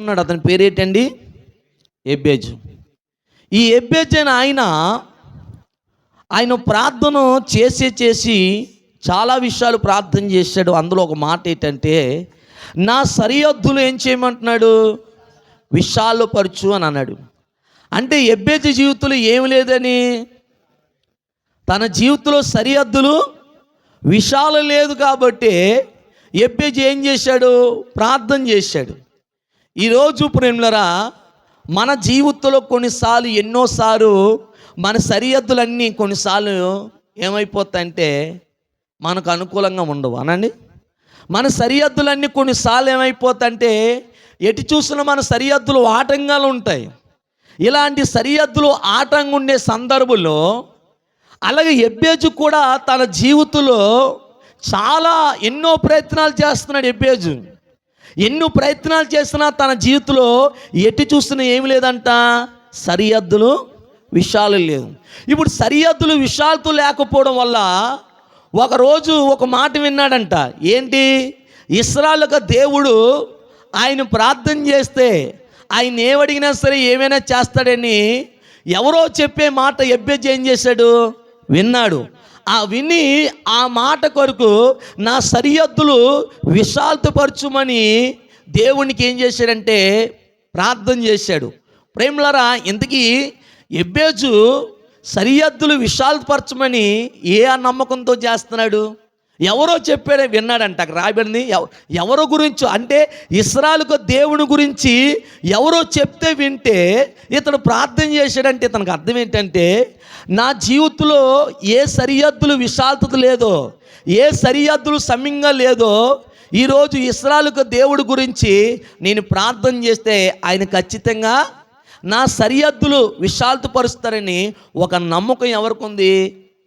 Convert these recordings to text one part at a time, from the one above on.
ఉన్నాడు. అతని పేరేంటండి? ఎబ్బేజు. ఈ ఎబ్బేజు అయిన ఆయన ప్రార్థన చేసి చాలా విషయాలు ప్రార్థన చేశాడు. అందులో ఒక మాట ఏంటంటే, నా సరిహద్దులు ఏం చేయమంటున్నాడు? విశాలపరచు అని అన్నాడు. అంటే ఎబ్బేజు జీవితంలో ఏమి లేదని, తన జీవితంలో సరిహద్దులు విశాలం లేదు కాబట్టి ఎబ్బేజు ఏం చేశాడు? ప్రార్థన చేశాడు. ఈరోజు ప్రేమలరా, మన జీవితంలో కొన్నిసార్లు ఎన్నోసార్లు మన సరిహద్దులన్నీ కొన్నిసార్లు ఏమైపోతాయంటే మనకు అనుకూలంగా ఉండవు అనండి. మన సరిహద్దులన్నీ కొన్నిసార్లు ఏమైపోతాయంటే ఎటు చూసినా మన సరిహద్దులు ఆటంకాలు ఉంటాయి. ఇలాంటి సరిహద్దులు ఆటంగా ఉండే సందర్భంలో అలాగే ఎబ్బేజు కూడా తన జీవితంలో చాలా ఎన్నో ప్రయత్నాలు చేస్తున్నాడు. ఎబ్బేజు ఎన్నో ప్రయత్నాలు చేసినా తన జీవితంలో ఎటు చూసినా ఏమి లేదంట, సరిహద్దులు విశాలం లేదు. ఇప్పుడు సరిహద్దులు విశాలత లేకపోవడం వల్ల ఒకరోజు ఒక మాట విన్నాడంట. ఏంటి? ఇశ్రాయేలుకు దేవుడు ఆయన ప్రార్థన చేస్తే ఆయన ఏమడిగినా సరే ఏమైనా చేస్తాడని ఎవరో చెప్పే మాట ఎబ్బేజు ఏం చేశాడు? విన్నాడు. విని ఆ మాట కొరకు నా సరిహద్దులు విశాలతపరచుమని దేవునికి ఏం చేశాడంటే ప్రార్థన చేశాడు. ప్రేమలారా, ఇంతకీ ఎబ్బేజు సరిహద్దులు విశాలపరచమని ఏ నమ్మకంతో చేస్తున్నాడు? ఎవరో చెప్పాడే విన్నాడంట. అక్కడ రాబడింది ఎవరో గురించి, అంటే ఇశ్రాయేలుకు దేవుని గురించి ఎవరో చెప్తే వింటే ఇతడు ప్రార్థన చేశాడంటే ఇతనికి అర్థం ఏంటంటే, నా జీవితంలో ఏ సరిహద్దులు విశాలత లేదో, ఏ సరిహద్దులు సమ్యంగా లేదో, ఈరోజు ఇశ్రాయేలుకు దేవుడి గురించి నేను ప్రార్థన చేస్తే ఆయన ఖచ్చితంగా నా సరిహద్దులు విశాలతపరుస్తారని ఒక నమ్మకం ఎవరికి ఉంది?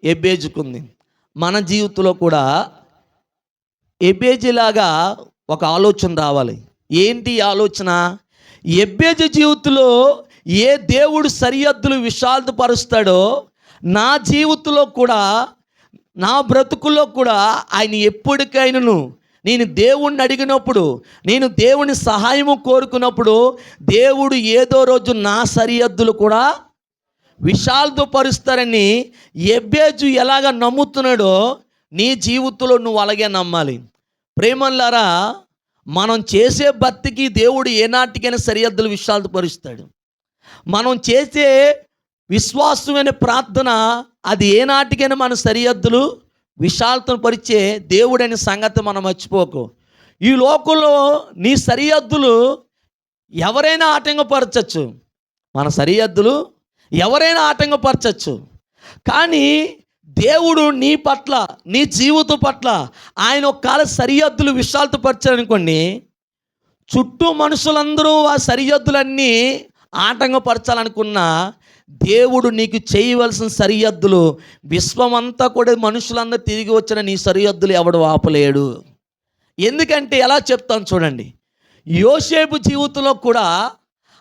ఎబ్బేజుకుంది. మన జీవితంలో కూడా ఎబ్బేజులాగా ఒక ఆలోచన రావాలి. ఏంటి ఆలోచన? ఎబ్బేజు జీవితంలో ఏ దేవుడు సరిహద్దులు విశాలతపరుస్తాడో నా జీవితంలో కూడా, నా బ్రతుకుల్లో కూడా ఆయన ఎప్పటికైనాను నేను దేవుణ్ణి అడిగినప్పుడు, నేను దేవుని సహాయము కోరుకున్నప్పుడు దేవుడు ఏదో రోజు నా సరిహద్దులు కూడా విశాలతపరుస్తారని ఎబ్బేజు ఎలాగ నమ్ముతున్నాడో నీ జీవితంలో నువ్వు అలాగే నమ్మాలి. ప్రేమలారా, మనం చేసే భక్తికి దేవుడు ఏనాటికైనా సరిహద్దులు విశాలతపరుస్తాడు. మనం చేసే విశ్వాసమైన ప్రార్థన అది ఏనాటికైనా మన సరిహద్దులు విశాలతను పరిచే దేవుడైన సంగతి మనం మర్చిపోకు. ఈ లోకంలో నీ సరిహద్దులు ఎవరైనా ఆటంకపరచచ్చు, మన సరిహద్దులు ఎవరైనా ఆటంకపరచచ్చు. కానీ దేవుడు నీ పట్ల, నీ జీవితం పట్ల ఆయన ఒక్కసారి సరిహద్దులు విశాలతపరచాలనుకోండి, చుట్టూ మనుషులందరూ ఆ సరిహద్దులన్నీ ఆటంకపరచాలనుకున్నా దేవుడు నీకు చేయవలసిన సరిహద్దులు విశ్వమంతా కూడా మనుషులందరూ తిరిగి వచ్చిన నీ సరిహద్దులు ఎవడు ఆపలేడు. ఎందుకంటే ఎలా చెప్తాను చూడండి. యోసేపు జీవితంలో కూడా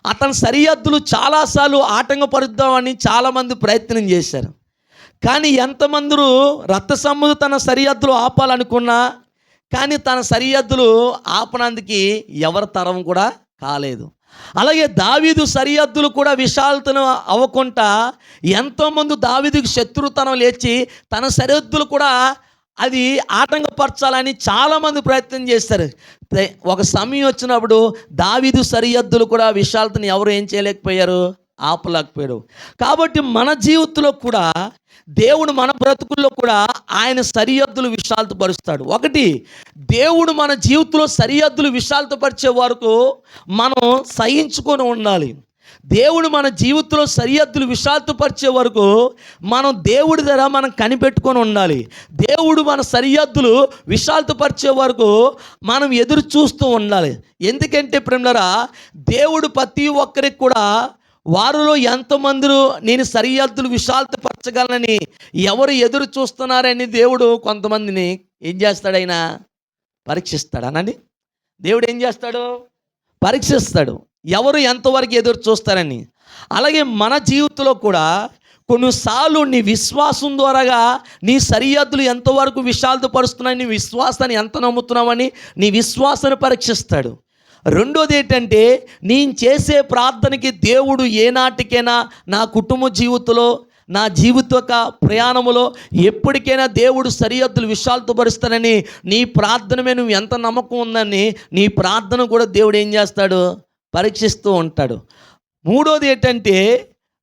అతని సరిహద్దులు చాలాసార్లు ఆటంకపరుద్దామని చాలామంది ప్రయత్నం చేశారు. కానీ ఎంతమంది రక్త సముద్రు తన సరిహద్దులు ఆపాలనుకున్నా కానీ తన సరిహద్దులు ఆపనందుకు ఎవరి తరం కూడా కాలేదు. అలాగే దావీదు సరిహద్దులు కూడా విశాలతను అవ్వకుండా ఎంతోమంది దావీదుకి శత్రుతనం లేచి తన సరిహద్దులు కూడా అది ఆటంకపరచాలని చాలామంది ప్రయత్నం చేస్తారు. ఒక సమయం వచ్చినప్పుడు దావీదు సరిహద్దులు కూడా విశాలతను ఎవరు ఏం చేయలేకపోయారు? ఆపలేకపోయారు. కాబట్టి మన జీవితంలో కూడా దేవుడు మన బ్రతుకుల్లో కూడా ఆయన సరిహద్దులు విశాలతపరుస్తాడు. ఒకటి, దేవుడు మన జీవితంలో సరిహద్దులు విశాలతపరిచే వరకు మనం సహించుకొని ఉండాలి. దేవుడు మన జీవితంలో సరిహద్దులు విశాలతపరిచే వరకు మనం దేవుడి దగ్గర మనం కనిపెట్టుకొని ఉండాలి. దేవుడు మన సరిహద్దులు విశాలతపరిచే వరకు మనం ఎదురు చూస్తూ ఉండాలి. ఎందుకంటే ప్రేమలారా, దేవుడు ప్రతి ఒక్కరికి కూడా వారిలో ఎంతమంది నేను సరిహద్దులు విశాలతపరచగలనని ఎవరు ఎదురు చూస్తున్నారని దేవుడు కొంతమందిని ఏం చేస్తాడు? ఆయన పరీక్షిస్తాడు. అనండి, దేవుడు ఏం చేస్తాడు? పరీక్షిస్తాడు ఎవరు ఎంతవరకు ఎదురు చూస్తారని. అలాగే మన జీవితంలో కూడా కొన్నిసార్లు నీ విశ్వాసం ద్వారాగా నీ సరిహద్దులు ఎంతవరకు విశాలతపరుస్తున్నాయి, నీ విశ్వాసాన్ని ఎంత నమ్ముతున్నామని నీ విశ్వాసాన్ని పరీక్షిస్తాడు. రెండోది ఏంటంటే, నేను చేసే ప్రార్థనకి దేవుడు ఏనాటికైనా నా కుటుంబ జీవితంలో, నా జీవిత ప్రయాణములో ఎప్పటికైనా దేవుడు సరిహద్దులు విశాలతపరుస్తానని నీ ప్రార్థన మీద నువ్వు ఎంత నమ్మకం ఉందని నీ ప్రార్థన కూడా దేవుడు ఏం చేస్తాడు, పరీక్షిస్తూ ఉంటాడు. మూడోది ఏంటంటే,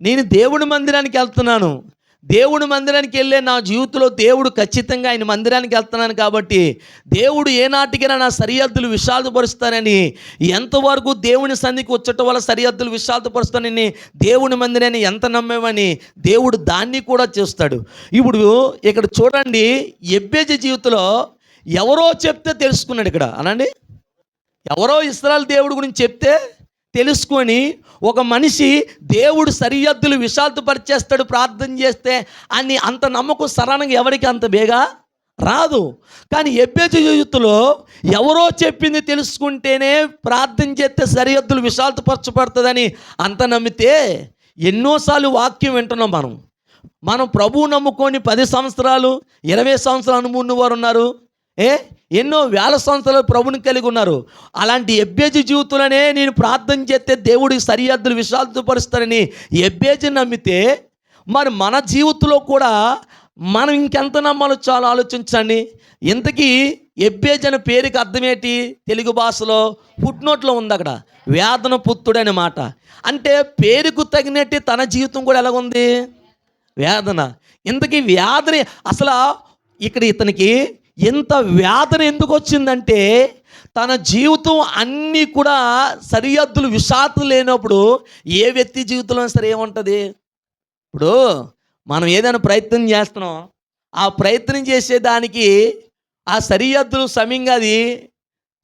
నేను దేవుడి మందిరానికి వెళ్తున్నాను, దేవుడి మందిరానికి వెళ్ళే నా జీవితంలో దేవుడు ఖచ్చితంగా ఆయన మందిరానికి వెళ్తున్నాను కాబట్టి దేవుడు ఏనాటికైనా నా సరిహద్దులు విశాలపరుస్తానని, ఎంతవరకు దేవుని సన్నిధికి వచ్చటం వల్ల సరిహద్దులు విశాలపరుస్తానని దేవుని మందిరాన్ని ఎంత నమ్మేవని దేవుడు దాన్ని కూడా చేస్తాడు. ఇప్పుడు ఇక్కడ చూడండి, ఎబ్బేజు జీవితంలో ఎవరో చెప్తే తెలుసుకున్నాడు. ఇక్కడ అనండి, ఎవరో ఇశ్రాయేలు దేవుడి గురించి చెప్తే తెలుసుకొని ఒక మనిషి దేవుడు సరిహద్దులు విశాలపరిచేస్తాడు ప్రార్థన చేస్తే అని అంత నమ్మకం సరళంగా ఎవరికి అంత బేగా రాదు. కానీ ఎబ్బేజు జీవితంలో ఎవరో చెప్పింది తెలుసుకుంటేనే ప్రార్థన చేస్తే సరిహద్దులు విశాలపరచబడుతుందని అంత నమ్మితే, ఎన్నోసార్లు వాక్యం వింటున్నాం మనం ప్రభువు నమ్ముకొని 10 సంవత్సరాలు 20 సంవత్సరాలు అనుభవం వారు ఉన్నారు, ఎన్నో వేల సంవత్సరాలు ప్రభుని కలిగి ఉన్నారు. అలాంటి ఎబ్బేజు జీవితంలోనే నేను ప్రార్థన చేస్తే దేవుడికి సరిహద్దులు విశాలపరుస్తారని ఎబ్బేజు నమ్మితే, మరి మన జీవితంలో కూడా మనం ఇంకెంత నమ్మాలో చాలా ఆలోచించండి. ఇంతకీ ఎబ్బేజు అనే పేరుకి అర్థమేంటి? తెలుగు భాషలో ఫుట్నోట్లో ఉంది, అక్కడ వేదన పుత్రుడు అనే మాట. అంటే పేరుకు తగినట్టు తన జీవితం కూడా ఎలాగుంది, వేదన. ఇంతకీ వ్యాధని అసలు ఇక్కడ ఇతనికి ఎంత వేదన ఎందుకు వచ్చిందంటే, తన జీవితం అన్నీ కూడా సరిహద్దులు విశాలత లేనప్పుడు ఏ వ్యక్తి జీవితంలో సరే ఏముంటుంది? ఇప్పుడు మనం ఏదైనా ప్రయత్నం చేస్తున్నాం, ఆ ప్రయత్నం చేసేదానికి ఆ సరిహద్దులు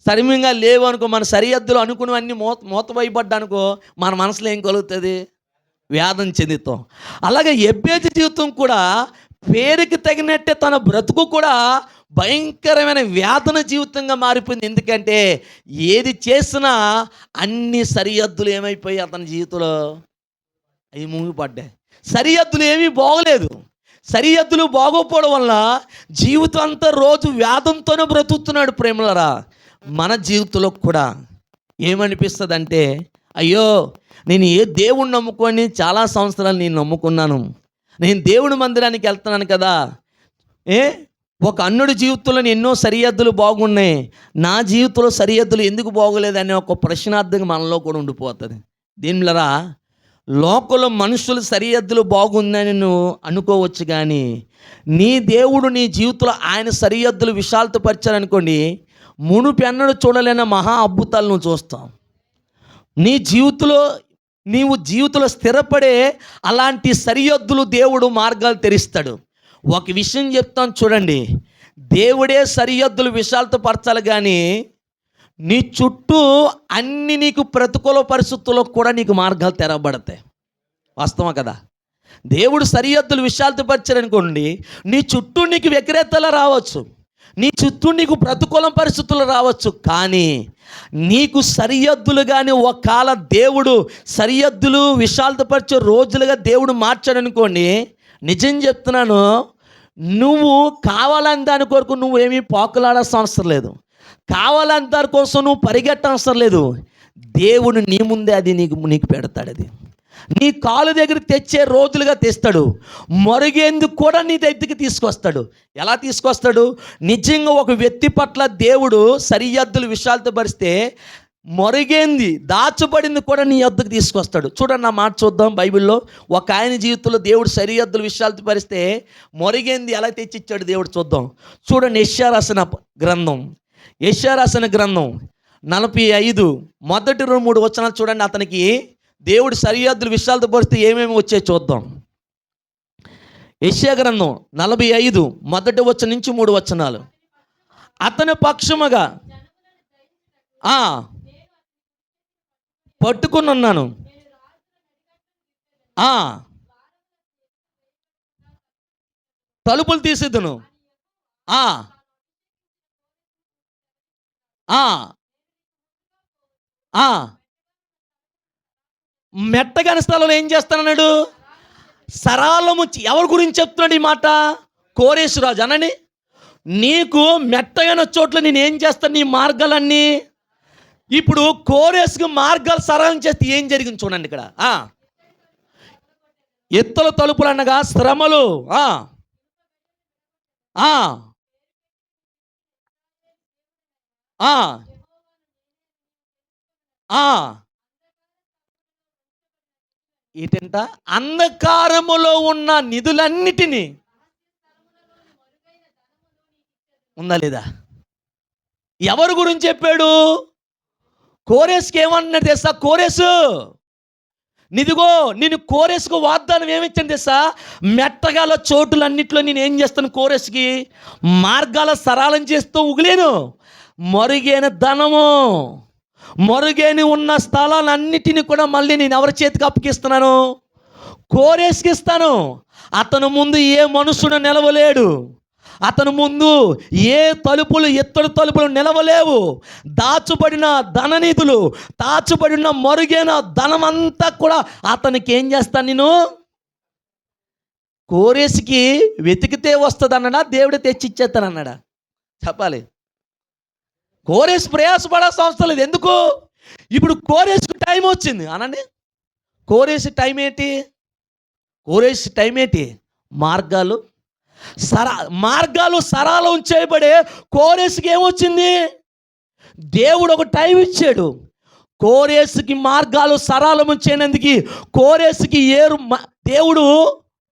సమయంగా లేవు అనుకో, మన సరిహద్దులు అనుకున్నవన్నీ మూతపైపడ్డానుకో మన మనసులో ఏం కలుగుతుంది? వేదన చెందుతాం. అలాగే ఎబ్బేజు జీవితం కూడా పేరుకి తగినట్టే తన బ్రతుకు కూడా భయంకరమైన వేదన జీవితంగా మారిపోయింది. ఎందుకంటే ఏది చేసినా అన్ని సరిహద్దులు ఏమైపోయి అతని జీవితంలో అవి మూగిపడ్డాయి. సరిహద్దులు ఏమీ బాగోలేదు. సరిహద్దులు బాగోపోవడం వల్ల జీవితం అంతా రోజు వేదంతోనే బ్రతుకుతున్నాడు. ప్రేమలరా, మన జీవితంలో కూడా ఏమనిపిస్తుంది అంటే, అయ్యో నేను ఏ దేవుణ్ణి నమ్ముకొని చాలా సంవత్సరాలు నేను నమ్ముకున్నాను, నేను దేవుని మందిరానికి వెళ్తున్నాను కదా, ఒక అన్నుడి జీవితంలో ఎన్నో సరిహద్దులు బాగున్నాయి, నా జీవితంలో సరిహద్దులు ఎందుకు బాగోలేదనే ఒక ప్రశ్నార్థంగా మనలో కూడా ఉండిపోతుంది. దీనిలరా, లోకంలో మనుషులు సరిహద్దులు బాగుందని నువ్వు అనుకోవచ్చు, కానీ నీ దేవుడు నీ జీవితంలో ఆయన సరిహద్దులు విశాలతపరిచారనుకోండి, మునుపెన్నడు చూడలేని మహా అద్భుతాలు నువ్వు చూస్తావు. నీవు జీవితంలో స్థిరపడే అలాంటి సరిహద్దులు దేవుడు మార్గాలు తెరిస్తాడు. ఒక విషయం చెప్తాను చూడండి, దేవుడే సరిహద్దులు విశాలతపరచాలి, కానీ నీ చుట్టూ అన్ని నీకు ప్రతికూల పరిస్థితుల్లో కూడా నీకు మార్గాలు తెరవబడతాయి. వాస్తవం కదా? దేవుడు సరిహద్దులు విశాలతపరిచారనుకోండి, నీ చుట్టూ నీకు వ్యతిరేకతలు రావచ్చు, నీ చుట్టూ నీకు ప్రతికూల పరిస్థితులు రావచ్చు, కానీ నీకు సరిహద్దులు కానీ ఒకవేళ దేవుడు సరిహద్దులు విశాలతపరిచే రోజులుగా దేవుడు మార్చాడనుకోండి, నిజం చెప్తున్నాను, నువ్వు కావాలని దాని కొరకు నువ్వేమీ పాకులాడాల్సిన అవసరం లేదు, కావాలని దాని కోసం నువ్వు పరిగెట్టవసరం లేదు. దేవుడు నీ ముందే అది నీకు పెడతాడు. అది నీ కాలు దగ్గర తెచ్చే రోజులుగా తెస్తాడు. మరుగేందుకు కూడా నీ దగ్గరికి తీసుకొస్తాడు. ఎలా తీసుకొస్తాడు? నిజంగా ఒక వ్యక్తి పట్ల దేవుడు సరిహద్దులు విశాలతపరిస్తే మరుగేంది దాచబడింది కూడా నీ వద్దకు తీసుకొస్తాడు. చూడండి, నా మాట చూద్దాం. బైబిల్లో ఒక ఆయన జీవితంలో దేవుడు సరిహద్దులు విశాలతపరిస్తే మరుగేంది ఎలా తెచ్చిచ్చాడు దేవుడు చూద్దాం. చూడండి, యెషయా రాసిన గ్రంథం 45 మొదటి 2-3 వచనాలు చూడండి. అతనికి దేవుడు సరిహద్దులు విశాలతపరిస్తే ఏమేమి వచ్చాయి చూద్దాం. యెషయా గ్రంథం 45 మొదటి వచనం నుంచి 3 వచనాలు. అతని పక్షముగా పట్టుకుని ఉన్నాను, తలుపులు తీసేదును, మెట్టగాని స్థలంలో ఏం చేస్తానన్నాడు? సరాలము. ఎవరి గురించి చెప్తున్నాడు ఈ మాట? కోరేశ్వరాజు అనని. నీకు మెట్టగాని చోట్ల నేను ఏం చేస్తాను? నీ మార్గాలన్నీ ఇప్పుడు కోరేసుకు మార్గాలు సరళం చేస్తే ఏం జరిగింది చూడండి ఇక్కడ. ఎత్తుల తలుపులు అనగా శ్రమలు. ఏంటంట? అంధకారములో ఉన్న నిధులన్నిటినీ ఉందా లేదా? ఎవరి గురించి చెప్పాడు? కోరేసుకి ఏమన్నాడు తెలుసా? కోరేసు నిదిగో నేను కోరేసుకు వాగ్దానం ఏమిచ్చాను తెలుసా? మెట్టగాల చోటులన్నిట్లో నేను ఏం చేస్తాను? కోరేసుకి మార్గాల సరళం చేస్తూ ఉగిలేను. మరుగైన ధనము, మరుగైన ఉన్న స్థలాలన్నిటిని కూడా మళ్ళీ నేను ఎవరి చేతికి అప్పగిస్తున్నాను? కోరేసుకి ఇస్తాను. అతను ముందు ఏ మనుషుడు నిలవలేడు. అతను ముందు ఏ తలుపులు, ఎత్తడి తలుపులు నిలవలేవు. దాచుబడిన ధననిధులు, దాచుబడిన మరుగైన ధనమంతా కూడా అతనికి ఏం చేస్తాను నేను? కోరేసుకి వెతికితే వస్తుంది అన్నాడా? దేవుడు తెచ్చిచ్చేస్తాను అన్నాడా? చెప్పాలి. కోరేసు ప్రయాసపడాల్సిన అవసరం లేదు. ఎందుకు? ఇప్పుడు కోరేసుకు టైం వచ్చింది అనండి. కోరేసు టైం ఏంటి? కోరేసు టైం ఏంటి? మార్గాలు సరళం చేయబడే కోరేసుకి ఏమొచ్చింది? దేవుడు ఒక టైం ఇచ్చాడు. కోరేసుకి మార్గాలు సరళం చేయనందుకు కోరేసుకి దేవుడు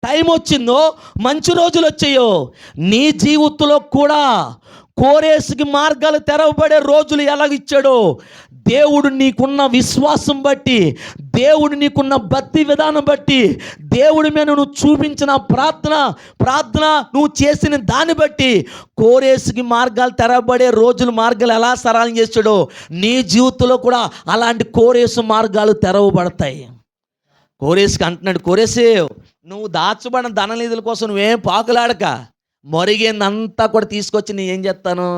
టైం వచ్చిందో, మంచి రోజులు వచ్చాయో, నీ జీవితంలో కూడా కోరేసుకి మార్గాలు తెరవబడే రోజులు ఎలాగిచ్చాడో దేవుడు నీకున్న విశ్వాసం బట్టి, దేవుడు నీకున్న భక్తి విధానం బట్టి, దేవుడి మీద నువ్వు చూపించిన ప్రార్థన నువ్వు చేసిన దాన్ని బట్టి కోరేసుకి మార్గాలు తెరవబడే రోజులు, మార్గాలు ఎలా సరళం చేశాడో నీ జీవితంలో కూడా అలాంటి కోరేసు మార్గాలు తెరవబడతాయి. కోరేసుకి అంటున్నాడు, కోరేసే నువ్వు దాచబడిన ధననిధుల కోసం నువ్వేం పాకులాడక, మరిగేందంతా కూడా తీసుకొచ్చి నేను ఏం చేస్తాను?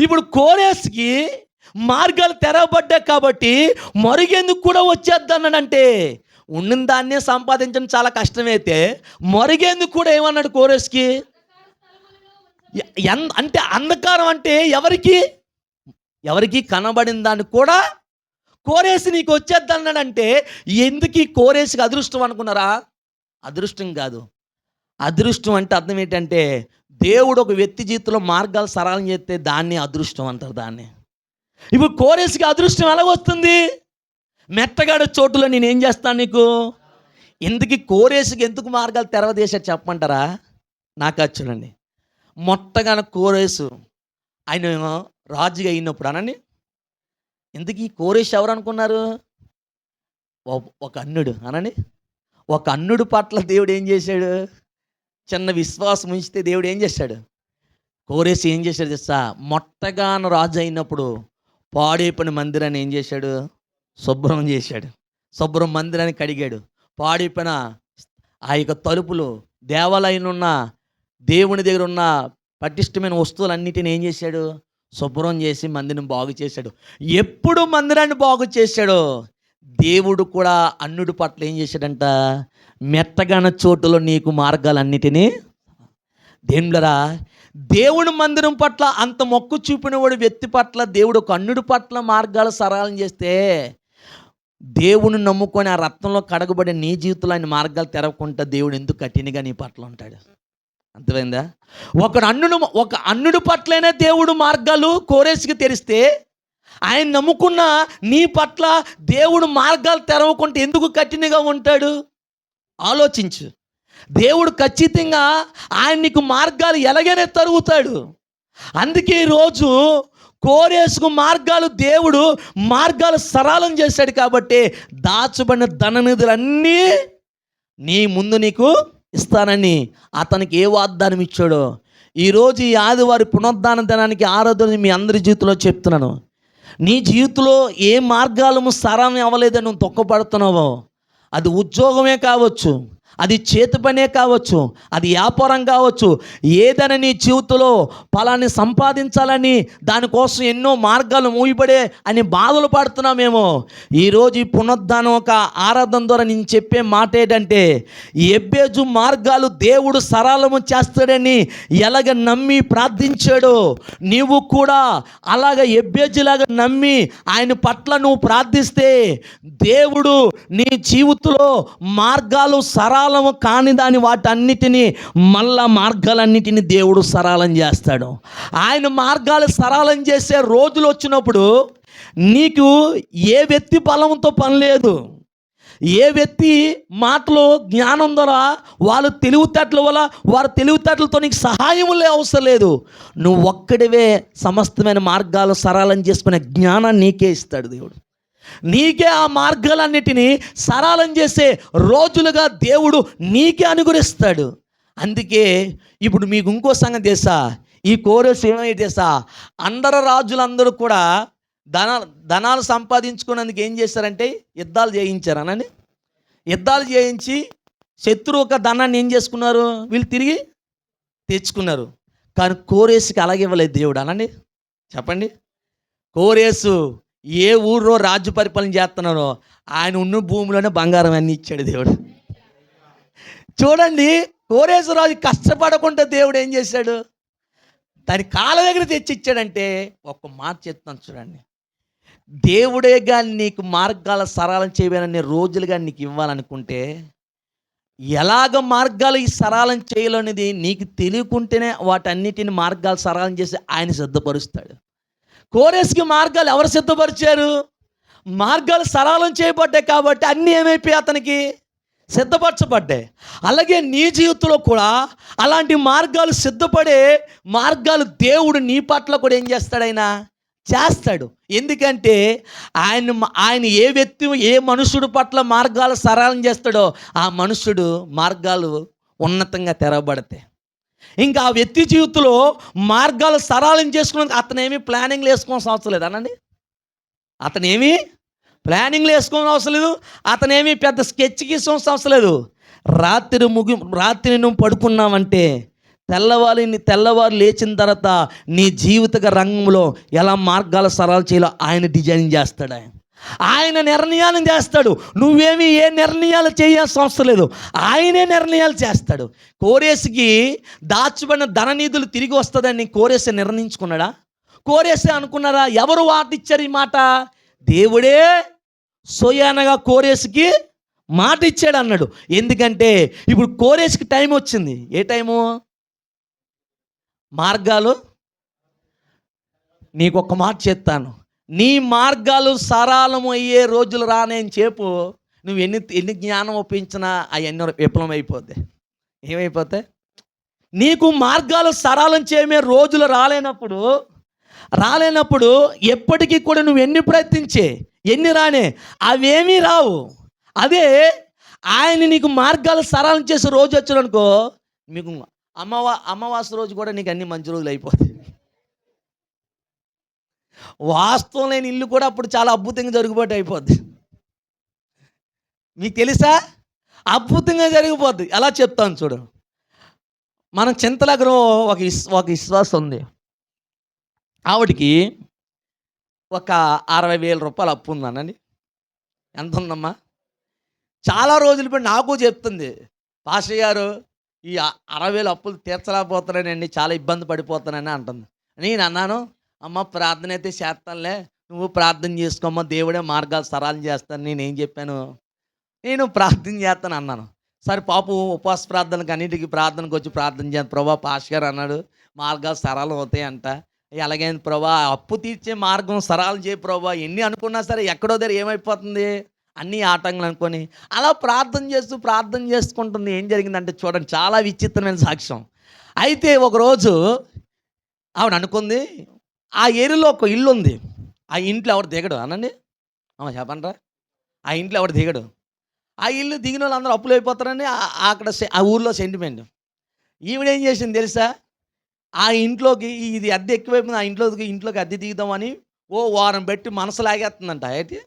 ఇప్పుడు కోరేసుకి మార్గాలు తెరవబడ్డాయి కాబట్టి మరిగేందుకు కూడా వచ్చేద్దన్నాడంటే, ఉండిన దాన్నే సంపాదించడం చాలా కష్టమైతే మరిగేందుకు కూడా ఏమన్నాడు కోరేసుకి? అంటే అంధకారం అంటే ఎవరికి కనబడిన దాన్ని కూడా కోరేసి నీకు వచ్చేద్దన్నాడంటే, ఎందుకు ఈ కోరేసుకి అదృష్టం అనుకున్నారా? అదృష్టం కాదు. అదృష్టం అంటే అర్థం ఏంటంటే, దేవుడు ఒక వ్యక్తి జీవితంలో మార్గాలు సరళం చేస్తే దాన్ని అదృష్టం అంటారు. దాన్ని ఇప్పుడు కోరేసుకి అదృష్టం ఎలా వస్తుంది? మెట్టగాడ చోటులో నేనేం చేస్తాను నీకు? ఎందుకు కోరేసుకి ఎందుకు మార్గాలు తెరవదేశాడు చెప్పమంటారా? నాకు చూడండి, మొట్టగాన కోరేసు ఆయన రాజుగా అయినప్పుడు అనండి, ఎందుకు ఈ కోరేసు ఎవరు అనుకున్నారు? ఒక అన్నుడు అనండి. ఒక అన్నుడు పట్ల దేవుడు ఏం చేశాడు? చిన్న విశ్వాసం ఉంచితే దేవుడు ఏం చేశాడు? కోరేసు ఏం చేశాడు తెలుసా? మొట్టగాన రాజు అయినప్పుడు పాడైపోయిన మందిరాన్ని ఏం చేశాడు? శుభ్రం చేశాడు. శుభ్రం మందిరాన్ని కడిగాడు. పాడైపోయిన ఆ యొక్క తలుపులు, దేవాలయంలో ఉన్న దేవుని దగ్గర ఉన్న పటిష్టమైన వస్తువులన్నిటిని ఏం చేశాడు? శుభ్రం చేసి మందిరం బాగు చేశాడు. ఎప్పుడు మందిరాన్ని బాగు చేశాడో దేవుడు కూడా అన్నుడి పట్ల ఏం చేశాడంట? మెట్టగాన చోటులో నీకు మార్గాలన్నిటినీ. దేవులరా, దేవుని మందిరం పట్ల అంత మొక్కు చూపినవాడు వ్యక్తి పట్ల దేవుడు ఒక అన్నుడి పట్ల మార్గాలు సరళం చేస్తే, దేవుని నమ్ముకొని ఆ రత్నంలో కడగబడి నీ జీవితంలో ఆయన మార్గాలు తెరవకుండా దేవుడు ఎందుకు కఠినగా నీ పట్ల ఉంటాడు? అర్థమైందా? ఒక అన్నుడి పట్లైనా దేవుడు మార్గాలు కోరేసుకి తెరిస్తే, ఆయన నమ్ముకున్న నీ పట్ల దేవుడు మార్గాలు తెరవకుండా ఎందుకు కఠినగా ఉంటాడు? ఆలోచించు. దేవుడు ఖచ్చితంగా ఆయన నీకు మార్గాలు ఎలాగైనా తరుగుతాడు. అందుకే ఈరోజు కోరేసుకు దేవుడు మార్గాలు సరళం చేశాడు కాబట్టి దాచబడిన ధననిధులన్నీ నీ ముందు నీకు ఇస్తానని అతనికి ఏ వాగ్దానం ఇచ్చాడో ఈరోజు ఈ ఆదివారి పునరుద్ధాన దినానికి ఆరాధన మీ అందరి జీవితంలో చెప్తున్నాను. నీ జీవితంలో ఏ మార్గాలు సరళం అవ్వలేదని నువ్వు తొక్కపడుతున్నావో, అది ఉద్యోగమే కావచ్చు, అది చేతి పనే కావచ్చు, అది వ్యాపారం కావచ్చు, ఏదైనా నీ జీవితంలో ఫలాన్ని సంపాదించాలని దానికోసం ఎన్నో మార్గాలు మూయబడే అని బాధలు పడుతున్నామేమో. ఈరోజు ఈ పునరుద్ధానం ఒక ఆరాధన ద్వారా నేను చెప్పే మాట ఏంటంటే, ఎబ్బేజు మార్గాలు దేవుడు సరళము చేస్తాడని ఎలాగ నమ్మి ప్రార్థించాడో నీవు కూడా అలాగ ఎబ్బేజులాగా నమ్మి ఆయన పట్ల నువ్వు ప్రార్థిస్తే దేవుడు నీ జీవితంలో మార్గాలు సరళము కాని దాని వాటన్నిటినీ మళ్ళా మార్గాలన్నిటినీ దేవుడు సరళం చేస్తాడు. ఆయన మార్గాలు సరళం చేసే రోజులు వచ్చినప్పుడు నీకు ఏ వ్యక్తి బలంతో పని లేదు, ఏ వ్యక్తి మాటలో జ్ఞానం ద్వారా వాళ్ళు తెలివితేటల వల్ల వారి తెలివితేటలతో నీకు సహాయములే అవసరం లేదు. నువ్వు ఒక్కడివే సమస్తమైన మార్గాలు సరళం చేసుకునే జ్ఞానాన్ని నీకే ఇస్తాడు దేవుడు. నీకే ఆ మార్గాలన్నిటినీ సరళం చేసే రోజులుగా దేవుడు నీకే అనుగ్రహిస్తాడు. అందుకే ఇప్పుడు మీకు ఇంకో సంగతి తెలుసా, ఈ కోరేసు ఏమైతే తెలుసా, అందరు రాజులందరూ కూడా ధనాలు సంపాదించుకున్నందుకు ఏం చేశారంటే యుద్ధాలు చేయించారు అనండి. యుద్ధాలు చేయించి శత్రువు ఒక ధనాన్ని ఏం చేసుకున్నారు, వీళ్ళు తిరిగి తెచ్చుకున్నారు. కానీ కోరేసుకి అలాగే ఇవ్వలేదు దేవుడు అనండి. చెప్పండి, కోరేసు ఏ ఊర్లో రాజ్య పరిపాలన చేస్తున్నారో ఆయన ఉన్న భూమిలోనే బంగారం అన్ని ఇచ్చాడు దేవుడు. చూడండి, కోరేసు రాజు కష్టపడకుండా దేవుడు ఏం చేశాడు, దాని కాళ్ళ దగ్గర తెచ్చి ఇచ్చాడంటే ఒక్క మాట చెప్తాను చూడండి, దేవుడే కానీ నీకు మార్గాల సరళం చేయబోననే రోజులుగా నీకు ఇవ్వాలనుకుంటే ఎలాగ మార్గాలు ఈ సరళం చేయాలనేది నీకు తెలియకుంటేనే వాటన్నిటిని మార్గాలు సరళం చేసి ఆయన సిద్ధపరుస్తాడు. కోరేసుకి మార్గాలు ఎవరు సిద్ధపరిచారు, మార్గాలు సరళం చేయబడ్డాయి కాబట్టి అన్నీ ఏమైపోయాయి, అతనికి సిద్ధపరచబడ్డాయి. అలాగే నీ జీవితంలో కూడా అలాంటి మార్గాలు సిద్ధపడే మార్గాలు దేవుడు నీ పట్ల కూడా ఏం చేస్తాడు, ఆయన చేస్తాడు. ఎందుకంటే ఆయన ఏ వ్యక్తి ఏ మనుషుడు పట్ల మార్గాలు సరళం చేస్తాడో ఆ మనుషుడు మార్గాలు ఉన్నతంగా తెరవబడతాయి. ఇంకా ఆ వ్యక్తి జీవితంలో మార్గాలు సరళం చేసుకున్నందుకు అతనేమి ప్లానింగ్లు వేసుకోవాల్సిన అవసరం లేదు అనండి. అతనేమి ప్లానింగ్లు వేసుకోవాల్సిన అవసరం లేదు, అతనేమి పెద్ద స్కెచ్ గీసుకోవాల్సిన అవసరం లేదు. రాత్రి నువ్వు పడుకున్నావంటే తెల్లవారు లేచిన తర్వాత నీ జీవిత రంగంలో ఎలా మార్గాలు సరళం చేయాలో ఆయన డిజైన్ చేస్తాడు. ఆయన నిర్ణయాలను చేస్తాడు. నువ్వేమి ఏ నిర్ణయాలు చేయాల్సిన అవసరం లేదు, ఆయనే నిర్ణయాలు చేస్తాడు. కోరేసుకి దాచబడిన ధననిధులు తిరిగి వస్తుందని కోరేసు నిర్ణయించుకున్నాడా, కోరేసే అనుకున్నారా? ఎవరు వాటిచ్చారు ఈ మాట? దేవుడే సోయానగా కోరేసుకి మాట ఇచ్చాడు అన్నాడు. ఎందుకంటే ఇప్పుడు కోరేసుకి టైం వచ్చింది. ఏ టైము? మార్గాలు, నీకు ఒక మాట చెప్తాను, నీ మార్గాలు సరళం అయ్యే రోజులు రానేని చెప్పు, నువ్వు ఎన్ని జ్ఞానం ఒప్పించినా అవన్నీ విఫలం అయిపోద్ది. ఏమైపోతాయి? నీకు మార్గాలు సరళం చేయమే రోజులు రాలేనప్పుడు ఎప్పటికీ కూడా నువ్వు ఎన్ని ప్రయత్నించే ఎన్ని రానే అవేమీ రావు. అదే ఆయన నీకు మార్గాలు సరళం చేసే రోజు వచ్చాడనుకో, మీకు అమావాస్య రోజు కూడా నీకు అన్ని మంచి రోజులు అయిపోతాయి. వాస్తవం లేని ఇల్లు కూడా అప్పుడు చాలా అద్భుతంగా జరుగుబాటు అయిపోద్ది. మీకు తెలుసా? అద్భుతంగా జరిగిపోద్ది. ఎలా చెప్తాను చూడు. మనం చింతలగ్రం ఒక విశ్వాసం ఉంది. ఆవిడికి ఒక 60,000 రూపాయలు అప్పు ఉందనండి. ఎంత ఉందమ్మా? చాలా రోజులు పోయి నాకు చెప్తుంది, పాస్టర్ గారు ఈ 60,000 అప్పులు తీర్చలేకపోతున్నానండి, చాలా ఇబ్బంది పడిపోతానని అంటుంది. నేను అన్నాను, అమ్మ ప్రార్థన అయితే చేస్తానులే, నువ్వు ప్రార్థన చేసుకోమ్మా, దేవుడే మార్గాలు సరళం చేస్తాను. నేనేం చెప్పాను, నేను ప్రార్థన చేస్తాను అన్నాను. సరే పాపం ఉపవాస ప్రార్థనకు అన్నిటికీ ప్రార్థనకు వచ్చి ప్రార్థన చేస్తాను. ప్రభా పాస్టర్ గారు అన్నాడు మార్గాలు సరళం అవుతాయి అంట. అలాగైంది ప్రభా, అప్పు తీర్చే మార్గం సరళం చేయ ప్రభా. ఎన్ని అనుకున్నా సరే ఎక్కడో దగ్గర ఏమైపోతుంది, అన్నీ ఆటంకాలు అనుకొని అలా ప్రార్థన చేసుకుంటుంది. ఏం జరిగిందంటే చూడండి, చాలా విచిత్రమైన సాక్ష్యం. అయితే ఒకరోజు ఆవిడ అనుకుంది, ఆ ఏరియాలో ఒక ఇల్లు ఉంది, ఆ ఇంట్లో ఎవరు దిగడు అనండి. చెప్పండి, ఆ ఇంట్లో ఎవరు దిగడు. ఆ ఇల్లు దిగిన వాళ్ళు అందరూ అప్పులు అయిపోతారని అక్కడ ఆ ఊర్లో సెంటిమెంట్. ఈవిడేం చేసింది తెలుసా, ఆ ఇంట్లోకి ఇది అద్దె ఎక్కువైపోయింది, ఆ ఇంట్లోకి అద్దె దిగుదామని వారం పెట్టి మనసు లాగేస్తుందంట. అయితే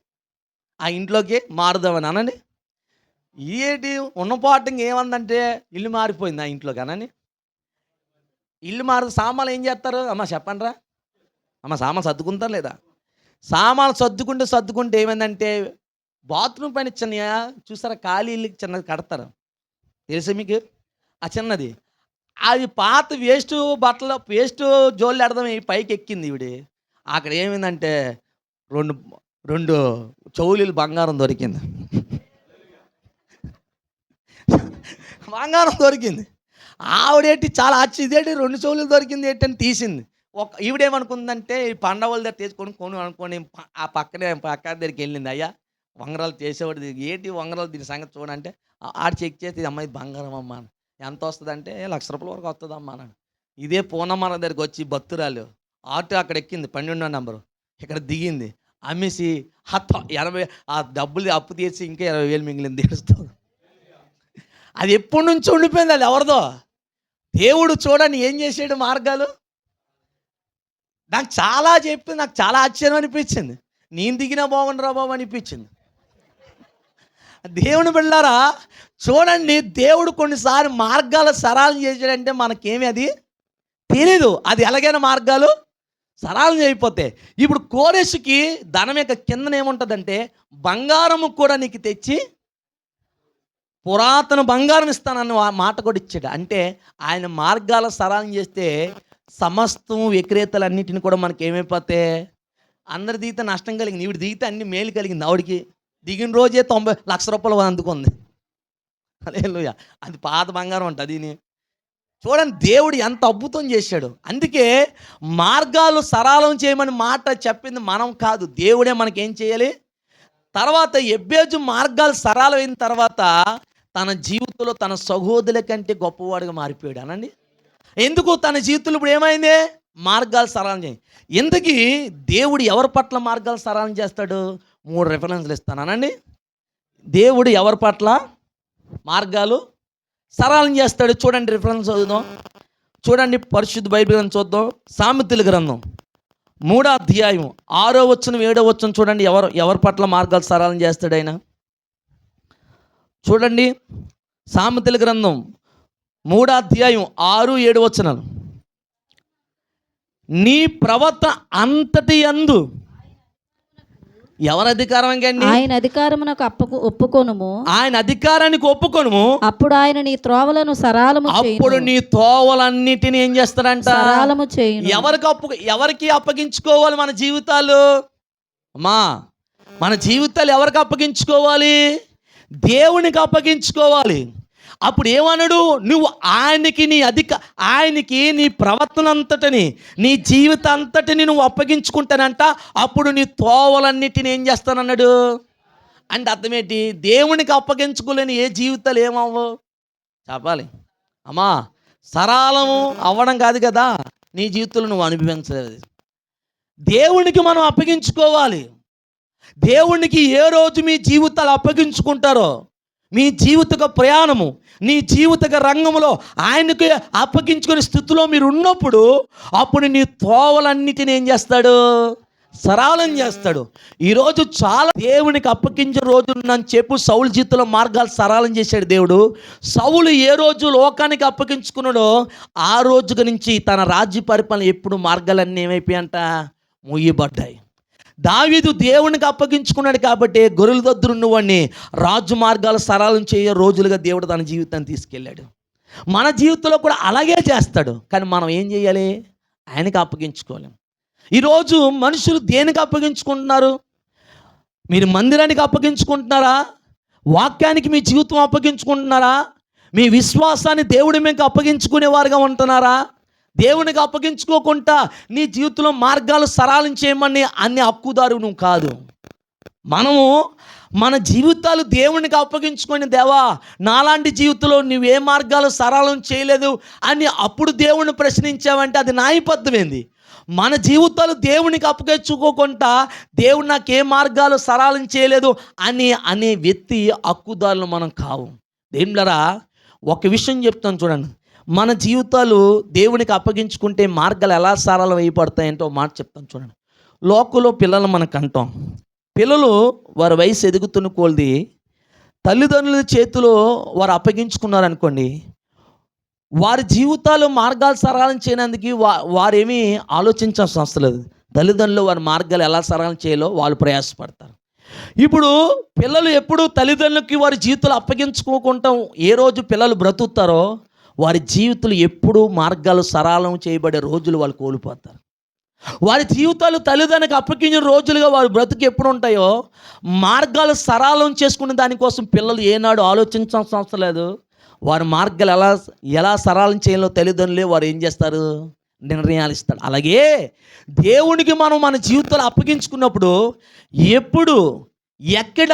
ఆ ఇంట్లోకి మారుదామని అనండి. ఏంటి ఉన్నపాటు ఇంకేమందంటే ఇల్లు మారిపోయింది ఆ ఇంట్లో కానీ ఇల్లు మారు సామాన్లు ఏం చేస్తారు అమ్మ చెప్పండి రా అమ్మ సామాన్లు సర్దుకుంటారు లేదా సామాన్లు సర్దుకుంటే ఏమైందంటే బాత్రూమ్ పైన చిన్న చూసారా ఖాళీ ఇల్లుకి చిన్నది కడతారు తెలుసా మీకు ఆ చిన్నది అది పాత వేస్ట్ బట్టలు వేస్ట్ జోళ్ళు ఎడదాం పైకి ఎక్కింది ఈవిడి అక్కడ ఏమైందంటే రెండు రెండు చెవులీలు బంగారం దొరికింది బంగారం దొరికింది ఆవిడేంటి చాలా ఇదేంటి రెండు చెవులు దొరికింది ఏంటని తీసింది ఈవిడేమనుకుందంటే ఈ పండగల దగ్గర తీసుకొని అనుకొని ఆ పక్క దగ్గరికి వెళ్ళింది అయ్యా వంగరాలు చేసేవాడు ఏంటి వంగరాలు దీని సంగతి చూడంటే ఆడు చెక్ చేసి అమ్మాయి బంగారం అమ్మా ఎంత వస్తుందంటే ₹1,00,000 వరకు వస్తుందమ్మా అన్నాడు ఇదే పూనమ్మన దగ్గరికి వచ్చి భక్తురాలు ఆటో అక్కడ ఎక్కింది 12వ నెంబరు ఇక్కడ దిగింది అమ్మేసి 80 ఆ డబ్బులు అప్పు తీసి ఇంకా 20,000 మిగిలింది తెలుస్తుంది అది ఎప్పటి నుంచి ఉండిపోయింది అది ఎవరిదో దేవుడు చూడండి ఏం చేసాడు మార్గాలు నాకు చాలా ఆశ్చర్యం అనిపించింది నేను దిగినా బాగుండరా బాబు అనిపించింది దేవుని బిడ్డలారా చూడండి దేవుడు కొన్నిసార్లు మార్గాలు సరళం చేసాడంటే మనకేమి అది తెలీదు అది ఎలాగైనా మార్గాలు సరళం చేయకపోతే ఇప్పుడు కోరెషుకి ధనం యొక్క కిందన ఏముంటుందంటే బంగారము కూడా నీకు తెచ్చి పురాతన బంగారం ఇస్తానన్న మాట కూడా ఇచ్చాడు అంటే ఆయన మార్గాల సరళం చేస్తే సమస్తం విక్రేతలన్నిటిని కూడా మనకి ఏమైపోతే అందరి దిగితే నష్టం కలిగింది ఈవిడ దిగితే అన్ని మేలు కలిగింది ఆవిడికి దిగిన రోజే ₹90,00,000 అందుకుంది హల్లెలూయా అది పాత బంగారం అంట అది చూడండి దేవుడు ఎంత అద్భుతం చేశాడు అందుకే మార్గాలు సరళం చేయమని మాట చెప్పింది మనం కాదు దేవుడే మనకేం చేయాలి తర్వాత ఎబ్బేజు మార్గాలు సరళమైన తర్వాత తన జీవితంలో తన సహోదరుల కంటే గొప్పవాడిగా మారిపోయాడు అనండి ఎందుకు తన జీవితంలో ఇప్పుడు ఏమైంది మార్గాలు సరళం చేయి ఎందుకు దేవుడు ఎవరి పట్ల మార్గాలు సరళం చేస్తాడు 3 రిఫరెన్స్లు ఇస్తాను అనండి దేవుడు ఎవరి పట్ల మార్గాలు సరళం చేస్తాడు చూడండి రిఫరెన్స్ చదువుదాం చూడండి పరిశుద్ధ బైబిల్ గ్రంథం చూద్దాం సామెతల గ్రంథం 3వ అధ్యాయం 6వ వచనం 7వ వచనం చూడండి ఎవరి పట్ల మార్గాలు సరళం చేస్తాడు ఆయన చూడండి సామెతల గ్రంథం 3వ అధ్యాయం 6, 7 వచనాలు నీ ప్రవర్తన అంతటి యందు ఎవరి అధికారం అండి ఆయన అధికారమునకు ఒప్పుకొనుము ఆయన అధికారానికి ఒప్పుకొనుము అప్పుడు ఆయన నీ త్రోవలను సరళము చేయును అప్పుడు నీ తోవలన్నిటిని ఏం చేస్తాడంట సరళము చేయును ఎవరికి అప్పగించుకోవాలి మన జీవితాలు అమ్మా మన జీవితాలు ఎవరికి అప్పగించుకోవాలి దేవునికి అప్పగించుకోవాలి అప్పుడు ఏమన్నాడు నువ్వు ఆయనకి నీ ప్రవర్తన అంతటిని నీ జీవితం అంతటిని నువ్వు అప్పగించుకుంటానంట అప్పుడు నీ తోవలన్నిటిని ఏం చేస్తానన్నాడు అంటే అర్థమేంటి దేవునికి అప్పగించుకోలేని ఏ జీవితాలు ఏమవ్వవు చెప్పాలి అమ్మా సరళము అవ్వడం కాదు కదా నీ జీవితంలో నువ్వు అనుభవించలేదు దేవునికి మనం అప్పగించుకోవాలి దేవునికి ఏ రోజు మీ జీవితాలు అప్పగించుకుంటారో మీ జీవిత ప్రయాణము నీ జీవిత రంగంలో ఆయనకి అప్పగించుకునే స్థితిలో మీరు ఉన్నప్పుడు అప్పుడు నీ తోవలన్నిటిని ఏం చేస్తాడు సరళం చేస్తాడు ఈరోజు చాలా దేవునికి అప్పగించే రోజు నన్ను చెప్పు సౌలు జీవితంలో మార్గాలు సరళం చేశాడు దేవుడు సౌలు ఏ రోజు లోకానికి అప్పగించుకున్నాడో ఆ రోజు నుంచి తన రాజ్య పరిపాలన ఎప్పుడు మార్గాలన్నీ ఏమైపోయాయంట ముయ్యబడ్డాయి దావీదు దేవునికి అప్పగించుకున్నాడు కాబట్టి గొర్రెల దగ్గర ఉన్నవాడిని రాజు మార్గాలు సరళం చేయ రోజులుగా దేవుడు తన జీవితాన్ని తీసుకెళ్ళాడు మన జీవితంలో కూడా అలాగే చేస్తాడు కానీ మనం ఏం చేయాలి ఆయనకి అప్పగించుకోలేం ఈరోజు మనుషులు దేనికి అప్పగించుకుంటున్నారు మీరు మందిరానికి అప్పగించుకుంటున్నారా వాక్యానికి మీ జీవితం అప్పగించుకుంటున్నారా మీ విశ్వాసాన్ని దేవుడి మీకు అప్పగించుకునేవారుగా ఉంటున్నారా దేవునికి అప్పగించుకోకుండా నీ జీవితంలో మార్గాలు సరళం చేయమని అన్ని హక్కుదారు నువ్వు కాదు మనము మన జీవితాలు దేవునికి అప్పగించుకొని దేవా నాలాంటి జీవితంలో నువ్వే మార్గాలు సరళం చేయలేదు అని అప్పుడు దేవుని ప్రశ్నించావంటే అది న్యాయబద్ధమైంది మన జీవితాలు దేవునికి అప్పగించుకోకుండా దేవుడు నాకు ఏ మార్గాలు సరళం చేయలేదు అనే వ్యక్తి హక్కుదారులు మనం కావు దేవుళ్ళరా ఒక విషయం చెప్తాను చూడండి మన జీవితాలు దేవునికి అప్పగించుకుంటే మార్గాలు ఎలా సరళం అయిపడతాయంటే ఒక మాట చెప్తాను చూడండి లోకంలో పిల్లలు మనకు అంటాం పిల్లలు వారి వయసు ఎదుగుతున్న కొలది తల్లిదండ్రుల చేతిలో వారు అప్పగించుకున్నారనుకోండి, వారి జీవితాలు మార్గాలు సరళం చేయడానికి వారేమీ ఆలోచించాల్సిన అవసరం లేదు. తల్లిదండ్రులు వారి మార్గాలు ఎలా సరళం చేయాలో వాళ్ళు ప్రయాసపడతారు. ఇప్పుడు పిల్లలు ఎప్పుడు తల్లిదండ్రులకి వారి జీవితాలు అప్పగించుకోకుండా ఏ రోజు పిల్లలు బ్రతుకుతారో వారి జీవితాలు ఎప్పుడూ మార్గాలు సరళం చేయబడే రోజులు వాళ్ళు కోల్పోతారు. వారి జీవితాలు తల్లిదండ్రులకు అప్పగించిన రోజులుగా వారి బ్రతుకు ఎప్పుడు ఉంటాయో మార్గాలు సరళం చేసుకునే దానికోసం పిల్లలు ఏనాడు ఆలోచించాల్సిన అవసరం లేదు. వారి మార్గాలు ఎలా సరళం చేయాలో తల్లిదండ్రులే వారు ఏం చేస్తారు, నిర్ణయాలు ఇస్తారు. అలాగే దేవునికి మనం మన జీవితాలు అప్పగించుకున్నప్పుడు ఎప్పుడు, ఎక్కడ,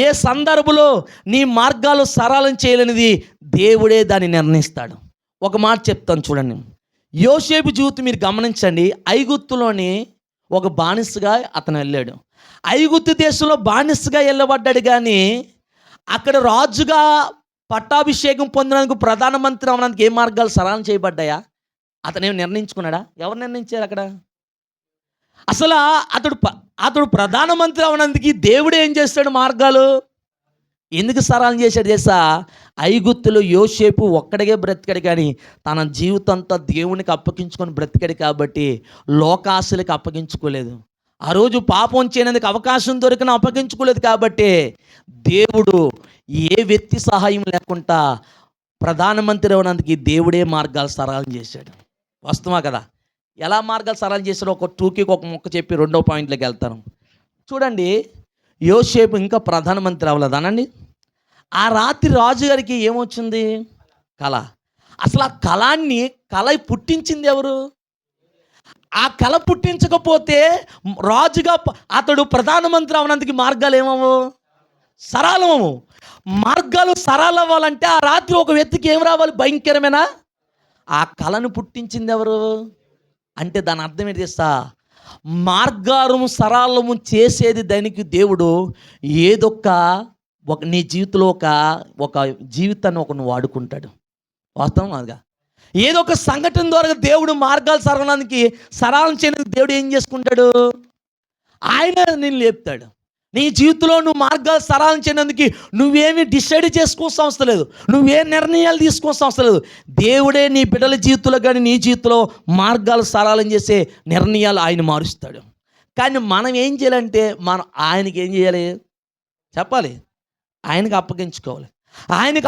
ఏ సందర్భంలో నీ మార్గాలు సరళం చేయలేనిది దేవుడే దాన్ని నిర్ణయిస్తాడు. ఒక మాట చెప్తాను చూడండి. యోసేపు జీవితం మీరు గమనించండి. ఐగుప్తులోని ఒక బానిసగా అతను వెళ్ళాడు. ఐగుప్తు దేశంలో బానిసగా వెళ్ళబడ్డాడు, కానీ అక్కడ రాజుగా పట్టాభిషేకం పొందినందుకు, ప్రధానమంత్రి అవడానికి ఏ మార్గాలు సరళం చేయబడ్డాయా? అతనేం నిర్ణయించుకున్నాడా? ఎవరు నిర్ణయించారు అక్కడ? అసలు అతడు ప్రధానమంత్రి అవనందుకు దేవుడు ఏం చేస్తాడు? మార్గాలు ఎందుకు సరళం చేశాడు చేసా? ఐగుప్తులో యోసేపు ఒక్కడిగే బ్రతికాడు, కానీ తన జీవితం అంతా దేవునికి అప్పగించుకొని బ్రతికాడు కాబట్టి లోకాశలకు అప్పగించుకోలేదు. ఆ రోజు పాపం చేయనందుకు అవకాశం దొరికినా అప్పగించుకోలేదు కాబట్టి దేవుడు ఏ వ్యక్తి సహాయం లేకుండా ప్రధానమంత్రి అవనందుకు దేవుడే మార్గాలు సరళం చేశాడు. వస్తుమా కదా? ఎలా మార్గాలు సరళం చేశాడో ఒక టూకీకి ఒక మొక్క చెప్పి రెండో పాయింట్లోకి వెళ్తాను. చూడండి, యోసేపు ఇంకా ప్రధానమంత్రి అవ్వలేదు అనండి. ఆ రాత్రి రాజుగారికి ఏమొచ్చింది? కళ. అసలు ఆ కళ పుట్టించింది ఎవరు? ఆ కళ పుట్టించకపోతే రాజుగా అతడు ప్రధానమంత్రి అవనందుకు మార్గాలు ఏమవు? సరళమవు. మార్గాలు సరళం అవ్వాలంటే ఆ రాత్రి ఒక వ్యక్తికి ఏం రావాలి? భయంకరమైన ఆ కళను పుట్టించింది ఎవరు అంటే దాని అర్థం ఏంటి చేస్తా? మార్గాలను సరళము చేసేది దానికి దేవుడు ఏదొక్క నీ జీవితంలో ఒక జీవితాన్ని నువ్వు వాడుకుంటాడు. వాస్తవం అదిగా. ఏదో ఒక సంఘటన ద్వారా దేవుడు మార్గాలు సరళం చేయడానికి దేవుడు ఏం చేసుకుంటాడు? ఆయన నేను లేపుతాడు. నీ జీవితంలో నువ్వు మార్గాలు సరళం చేయడానికి నువ్వేమీ డిసైడ్ చేసుకోవాల్సిన అవసరం లేదు, నువ్వే నిర్ణయాలు తీసుకోవాల్సిన అవసరం లేదు. దేవుడే నీ బిడ్డల జీవితంలో కానీ నీ జీవితంలో మార్గాలు సరళం చేసే నిర్ణయాలు ఆయన మారుస్తాడు. కానీ మనం ఏం చేయాలంటే ఆయనకి ఏం చేయాలి చెప్పాలి? ఆయనకి అప్పగించుకోవాలి. ఆయనకి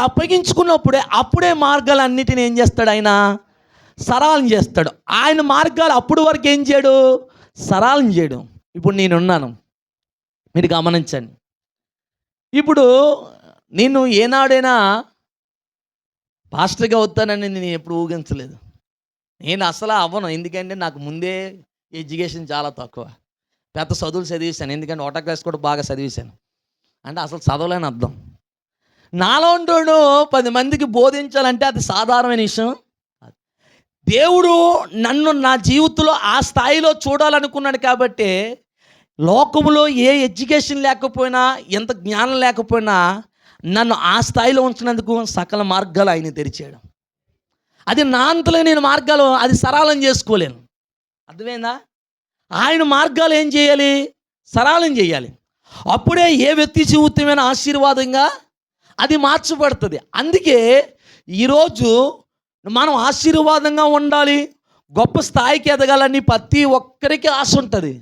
అప్పుడే మార్గాలన్నిటిని ఏం చేస్తాడు? ఆయన సరళం చేస్తాడు. ఆయన మార్గాలు అప్పుడు వరకు ఏం చేయడు? సరళం చేయడు. ఇప్పుడు నేనున్నాను, మీరు గమనించండి. ఇప్పుడు నేను ఏనాడైనా పాస్టర్గా అవుతానని నేను ఎప్పుడు ఊహించలేదు. నేను అసలు అవ్వను. ఎందుకంటే నాకు ముందే ఎడ్యుకేషన్ చాలా తక్కువ. పెద్ద చదువులు చదివేశాను, ఎందుకంటే ఒకటో క్లాస్ కూడా బాగా చదివేశాను. అంటే అసలు చదవలేని అర్థం. నాలో ఉంటూ 10 మందికి బోధించాలంటే అది సాధారణమైన విషయం. దేవుడు నా జీవితంలో ఆ స్థాయిలో చూడాలనుకున్నాడు కాబట్టి లోకంలో ఏ ఎడ్యుకేషన్ లేకపోయినా, ఎంత జ్ఞానం లేకపోయినా నన్ను ఆ స్థాయిలో ఉంచినందుకు సకల మార్గాలు ఆయన తెరిచాడు. అది నా అంతలో నేను మార్గాలు అది సరళం చేసుకోలేను. అర్థమైందా? ఆయన మార్గాలు ఏం చేయాలి? సరళం చేయాలి. అప్పుడే ఏ వ్యక్తి జీవితమైన ఆశీర్వాదంగా అది మార్చబడుతుంది. అందుకే ఈరోజు మనం ఆశీర్వాదంగా ఉండాలి, గొప్ప స్థాయికి ఎదగాలని ప్రతి ఒక్కరికి ఆశ ఉంటుంది.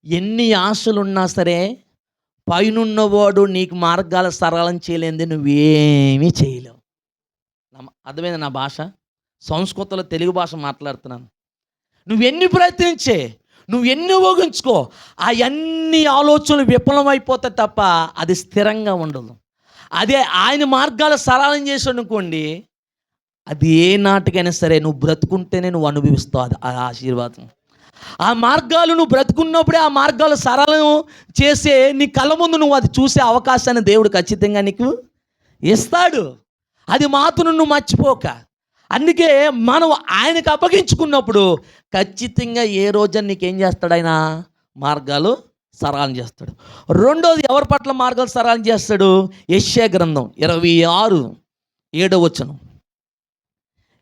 ఎన్ని ఆశలు ఉన్నా సరే పైనున్నవాడు నీకు మార్గాలు సరళం చేయలేంది నువ్వేమీ చేయలేవు. అర్థమైంది నా భాష? సంస్కృతంలో తెలుగు భాష మాట్లాడుతున్నాను. నువ్వెన్ని ప్రయత్నించే, నువ్వెన్ని ఊహించుకో, అవన్నీ ఆలోచనలు విఫలమైపోతాయి తప్ప అది స్థిరంగా ఉండదు. అదే ఆయన మార్గాలు సరళం చేసి అనుకోండి, అది ఏ నాటికైనా సరే నువ్వు బ్రతుకుంటేనే నువ్వు అనుభవిస్తావు అది ఆ ఆశీర్వాదం. ఆ మార్గాలు నువ్వు బ్రతుకున్నప్పుడే ఆ మార్గాలు సరళం చేసే నీ కళ్ళ ముందు నువ్వు అది చూసే అవకాశాన్ని దేవుడు ఖచ్చితంగా నీకు ఇస్తాడు. అది మాత్రం నువ్వు మర్చిపోక. అందుకే మనం ఆయనకు అప్పగించుకున్నప్పుడు ఖచ్చితంగా ఏ రోజు నీకేం చేస్తాడు? ఆయన మార్గాలు సరళం చేస్తాడు. రెండోది ఎవరి పట్ల మార్గాలు సరళం చేస్తాడు? యెషయా గ్రంథం 26:7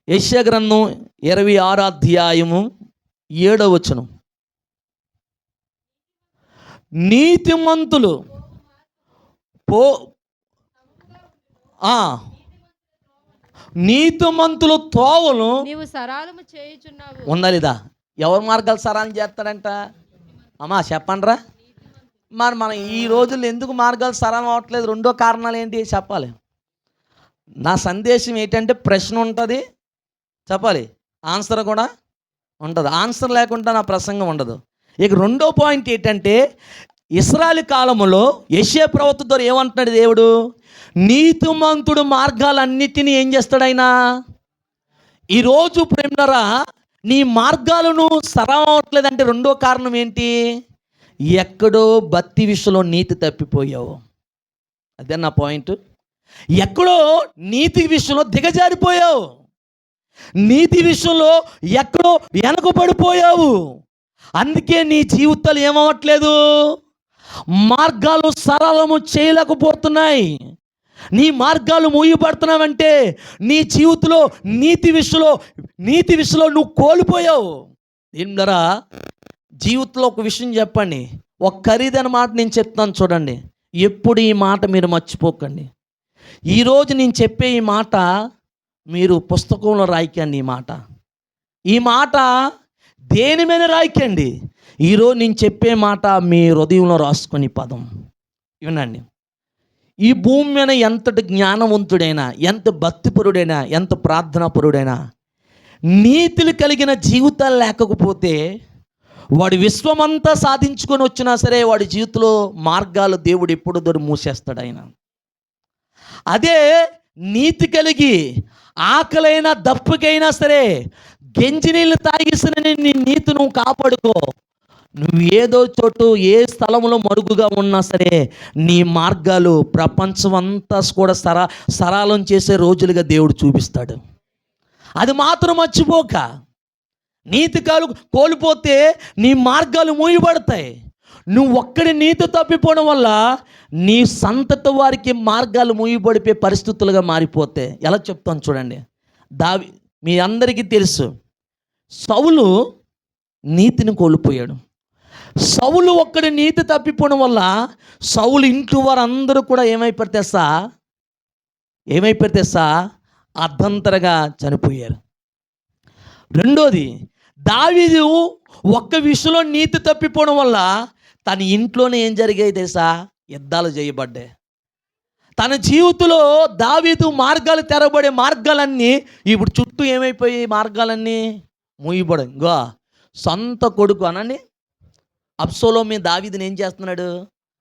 యెషయా గ్రంథం 26 అధ్యాయము 7 నీతిమంతులు ఆ నీతిమంతుల తోవలు నీవు సరాలము చేయుచున్నావు. ఉందా లేదా? ఎవరి మార్గాలు సరాలు చేస్తాడంట? అమ్మా చెప్పండిరా. మరి మనం ఈ రోజుల్లో ఎందుకు మార్గాలు సరళం అవ్వట్లేదు? రెండో కారణాలు ఏంటి చెప్పాలి. నా సందేశం ఏంటంటే ప్రశ్న ఉంటుంది, చెప్పాలి, ఆన్సర్ కూడా ఉంటుంది. ఆన్సర్ లేకుండా నా ప్రసంగం ఉండదు. ఇక రెండో పాయింట్ ఏంటంటే, ఇశ్రాయేలు కాలంలో యెషయా ప్రవక్త ద్వారా ఏమంటున్నాడు దేవుడు? నీతిమంతుడు మార్గాలన్నిటినీ ఏం చేస్తాడు ఆయన? ఈరోజు ప్రేమరా నీ మార్గాలను సరళం అవ్వట్లేదంటే రెండో కారణం ఏంటి? ఎక్కడో భక్తి విషయంలో నీతి తప్పిపోయావు. అదే నా పాయింట్. ఎక్కడో నీతి విషయంలో దిగజారిపోయావు, నీతి విషయంలో ఎక్కడో వెనకబడిపోయావు. అందుకే నీ జీవితాలు ఏమవ్వట్లేదు, మార్గాలు సరళము చేయలేకపోతున్నాయి. నీ మార్గాలు మూయబడుతున్నావంటే నీ జీవితంలో నీతి విషయంలో నువ్వు కోల్పోయావు. దీని ద్వారా జీవితంలో ఒక విషయం చెప్పండి, ఒక ఖరీదైన మాట నేను చెప్తాను చూడండి. ఎప్పుడు ఈ మాట మీరు మర్చిపోకండి. ఈరోజు నేను చెప్పే ఈ మాట మీరు పుస్తకంలో రాయకండి. ఈ మాట దేని మీద రాయకండి. ఈరోజు నేను చెప్పే మాట మీ హృదయంలో రాసుకొని పదం వినండి. ఈ భూమి మీద ఎంతటి జ్ఞానవంతుడైనా, ఎంత భక్తిపరుడైనా, ఎంత ప్రార్థనాపరుడైనా నీతులు కలిగిన జీవితాలు లేకపోతే వాడి విశ్వమంతా సాధించుకొని వచ్చినా సరే వాడి జీవితంలో మార్గాలు దేవుడు ఎప్పుడు దొరి మూసేస్తాడు ఆయన. అదే నీతి కలిగి ఆకలైనా దప్పుకైనా సరే గెంజి నీళ్ళు తాగిసిన నీ నీతి నువ్వు కాపాడుకో. నువ్వు ఏదో చోటు ఏ స్థలంలో మరుగుగా ఉన్నా సరే నీ మార్గాలు ప్రపంచం అంతా కూడా సరళం చేసే రోజులుగా దేవుడు చూపిస్తాడు. అది మాత్రం మర్చిపోక. నీతి కోల్పోతే నీ మార్గాలు మూయబడతాయి. నువ్వు ఒక్కడి నీతి తప్పిపోవడం వల్ల నీ సంతతి వారికి మార్గాలు మూయబడిపోయే పరిస్థితులుగా మారిపోతే ఎలా చెప్తాను చూడండి. మీ అందరికీ తెలుసు, సౌలు నీతిని కోల్పోయాడు. సౌలు ఒక్కడి నీతి తప్పిపోవడం వల్ల సౌలు ఇంట్లో వారందరూ కూడా ఏమైపోతే అర్ధంతరగా చనిపోయారు. రెండోది, దావీదు ఒక్క విషయంలో నీతి తప్పిపోవడం వల్ల తన ఇంట్లోనే ఏం జరిగాయి తెలుసా? యుద్ధాలు చేయబడ్డాయి. తన జీవితంలో దావీదు మార్గాలు తెరబడే మార్గాలన్నీ ఇప్పుడు చుట్టూ ఏమైపోయాయి? మార్గాలన్నీ మూయబడి. ఇంకో సొంత కొడుకు అనండి అబ్షాలోము దావీదుని ఏం చేస్తున్నాడు?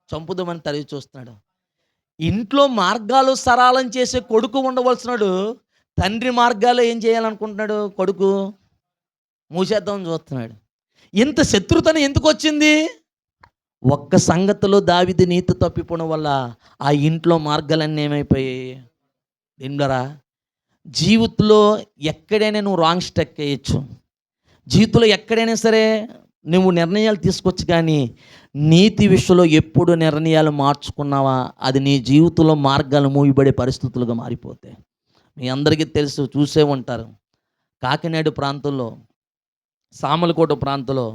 చంపుదామని తరిగి చూస్తున్నాడు. ఇంట్లో మార్గాలు సరళం చేసే కొడుకు ఉండవలసినాడు, తండ్రి మార్గాలు ఏం చేయాలనుకుంటున్నాడు? కొడుకు మూసేద్దామని చూస్తున్నాడు. ఇంత శత్రుతనం ఎందుకు వచ్చింది? ఒక్క సంగతిలో దావీదు నీతి తప్పిపోవడం వల్ల ఆ ఇంట్లో మార్గాలన్నీ ఏమైపోయాయి? ఏంటరా, జీవితంలో ఎక్కడైనా నువ్వు రాంగ్ స్టెక్ వేయచ్చు, జీవితంలో ఎక్కడైనా సరే నువ్వు నిర్ణయాలు తీసుకోవచ్చు, కానీ నీతి విషయంలో ఎప్పుడు నిర్ణయాలు మార్చుకున్నావా అది నీ జీవితంలో మార్గాలు మూయబడే పరిస్థితులుగా మారిపోతాయి. మీ అందరికీ తెలుసు, చూసే ఉంటారు, కాకినాడ ప్రాంతంలో, సామలకోట ప్రాంతంలో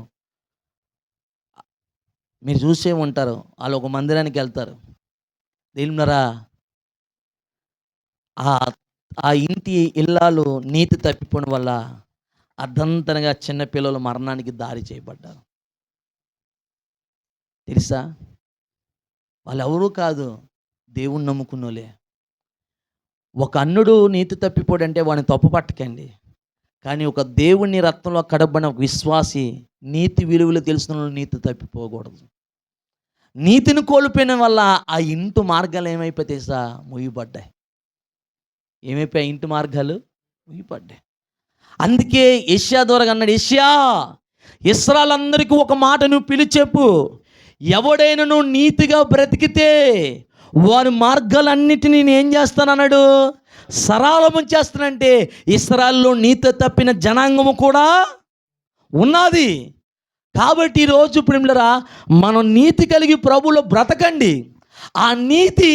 మీరు చూసే ఉంటారు. వాళ్ళు ఒక మందిరానికి వెళ్తారు. దేవునరా, ఆ ఇంటి ఇల్లాలు నీతి తప్పిపోవడం వల్ల అర్ధంతరంగా చిన్నపిల్లలు మరణానికి దారి చేయబడ్డారు. తెలుసా? వాళ్ళు ఎవరూ కాదు, దేవుణ్ణి నమ్ముకున్నోలే. ఒక అన్నుడు నీతి తప్పిపోడంటే వాడిని తప్పు పట్టకండి, కానీ ఒక దేవుని రక్తంలో కడబడిన ఒక విశ్వాసి నీతి విలువలు తెలిసిన నీతి తప్పిపోకూడదు. నీతిని కోల్పోయిన వల్ల ఆ ఇంటి మార్గాలు ఏమైపోతాయి ముయ్యబడ్డాయి. ఏమైపోయాయి? ఇంటి మార్గాలు ముయ్యబడ్డాయి. అందుకే యెషయా ద్వారా అన్నాడు, యెషయా ఇశ్రాయేలందరికీ ఒక మాట నువ్వు పిలిచెప్పు, ఎవడైనా నువ్వు నీతిగా బ్రతికితే వారి మార్గాలన్నిటినీ నేను ఏం చేస్తానన్నాడు? సరళము చేస్తానంటే ఇశ్రాయేలులో నీతి తప్పిన జనాంగము కూడా ఉన్నది. కాబట్టి ఈరోజు ప్రియులారా, మనం నీతి కలిగి ప్రభువులో బ్రతకండి. ఆ నీతి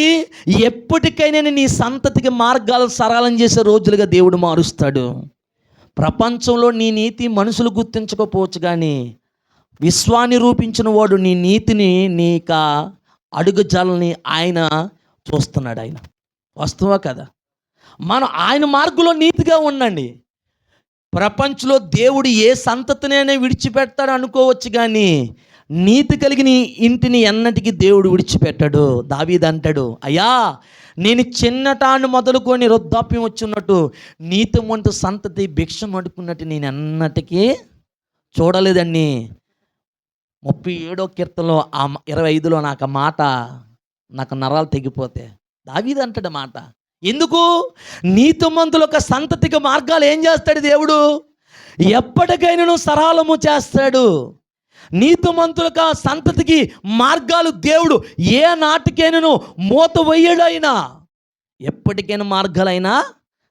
ఎప్పటికైనా నీ సంతతికి మార్గాలు సరళం చేసే రోజులుగా దేవుడు మారుస్తాడు. ప్రపంచంలో నీ నీతి మనుషులు గుర్తించకపోవచ్చు, కానీ విశ్వాన్ని రూపించిన వాడు నీ నీతిని, నీక అడుగుజాలని ఆయన చూస్తున్నాడు. ఆయన వాస్తవా కదా? మనం ఆయన మార్గంలో నీతిగా ఉండండి. ప్రపంచంలో దేవుడు ఏ సంతతినైనా విడిచిపెడతాడు అనుకోవచ్చు, కానీ నీతి కలిగిన ఇంటిని ఎన్నటికీ దేవుడు విడిచిపెట్టాడు. దావీదు అంటాడు, అయ్యా నేను చిన్నటాన్ని మొదలుకొని వృద్ధాప్యం వచ్చున్నట్టు నీతిమంతు సంతతి భిక్షం అడుకున్నట్టు నేను ఎన్నటికీ చూడలేదండి. 37వ కీర్తనలో 25లో నాకు ఆ మాట, నాకు నరాలు తెగిపోతే దావీదు అంటాడు మాట. ఎందుకు? నీతిమంతుల యొక్క సంతతికి మార్గాలు ఏం చేస్తాడు దేవుడు? ఎప్పటికైనా సరళము చేస్తాడు. నీతిమంతుల సంతతికి మార్గాలు దేవుడు ఏ నాటికైనాను మూత వేయడైనా ఎప్పటికైనా మార్గాలైనా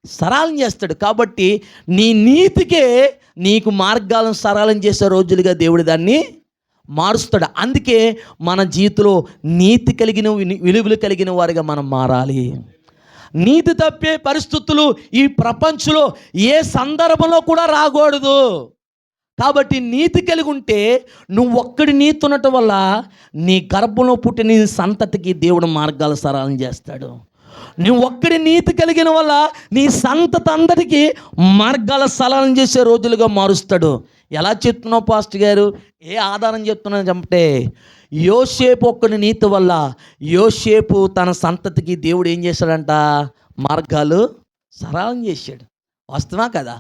సరళం చేస్తాడు. కాబట్టి నీ నీతికే నీకు మార్గాలను సరళం చేసే రోజులుగా దేవుడు దాన్ని మారుస్తాడు. అందుకే మన జీవితంలో నీతి కలిగిన విలువలు కలిగిన వారిగా మనం మారాలి. నీతి తప్పే పరిస్థితులు ఈ ప్రపంచంలో ఏ సందర్భంలో కూడా రాకూడదు. కాబట్టి నీతి కలిగి ఉంటే నువ్వు ఒక్కడి నీతి ఉండటం వల్ల నీ గర్భంలో పుట్టిన నీ సంతతికి దేవుడు మార్గాలు సరళం చేస్తాడు. నువ్వు ఒక్కడి నీతి కలిగిన వల్ల నీ సంతతి అందరికీ మార్గాల సరళం చేసే రోజులుగా మారుస్తాడు. ఎలా చెప్తున్నావు పాస్టర్ గారు? ఏ ఆధారం చెప్తున్నాను అంటే, యోసేపు ఒక్కడి నీతి వల్ల యోసేపు తన సంతతికి దేవుడు ఏం చేశాడంట? మార్గాలు సరళం చేశాడు. వాస్తవా కదా?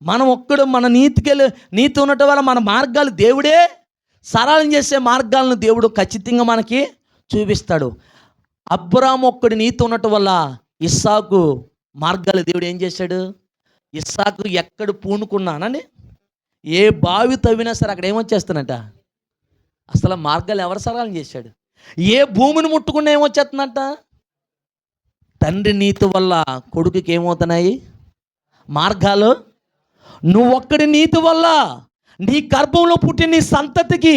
మనం ఒక్కడు మన నీతి ఉండటం వల్ల మన మార్గాలు దేవుడే సరళం చేసే మార్గాలను దేవుడు ఖచ్చితంగా మనకి చూపిస్తాడు. అబ్రాము ఒక్కడి నీతి ఉండటం వల్ల ఇస్సాకు మార్గాలు దేవుడు ఏం చేశాడు? ఇస్సాకు ఎక్కడ పూనుకున్నానని ఏ బావి తవ్వినా సరే అక్కడ ఏమొచ్చేస్తానంట? అసలు మార్గాలు ఎవరు సరళం చేశాడు? ఏ భూమిని ముట్టుకున్నా ఏమొచ్చేస్తుందంట? తండ్రి నీతి వల్ల కొడుకుకి ఏమవుతున్నాయి మార్గాలు. నువ్వు ఒక్కడి నీతి వల్ల నీ గర్భంలో పుట్టిన నీ సంతతికి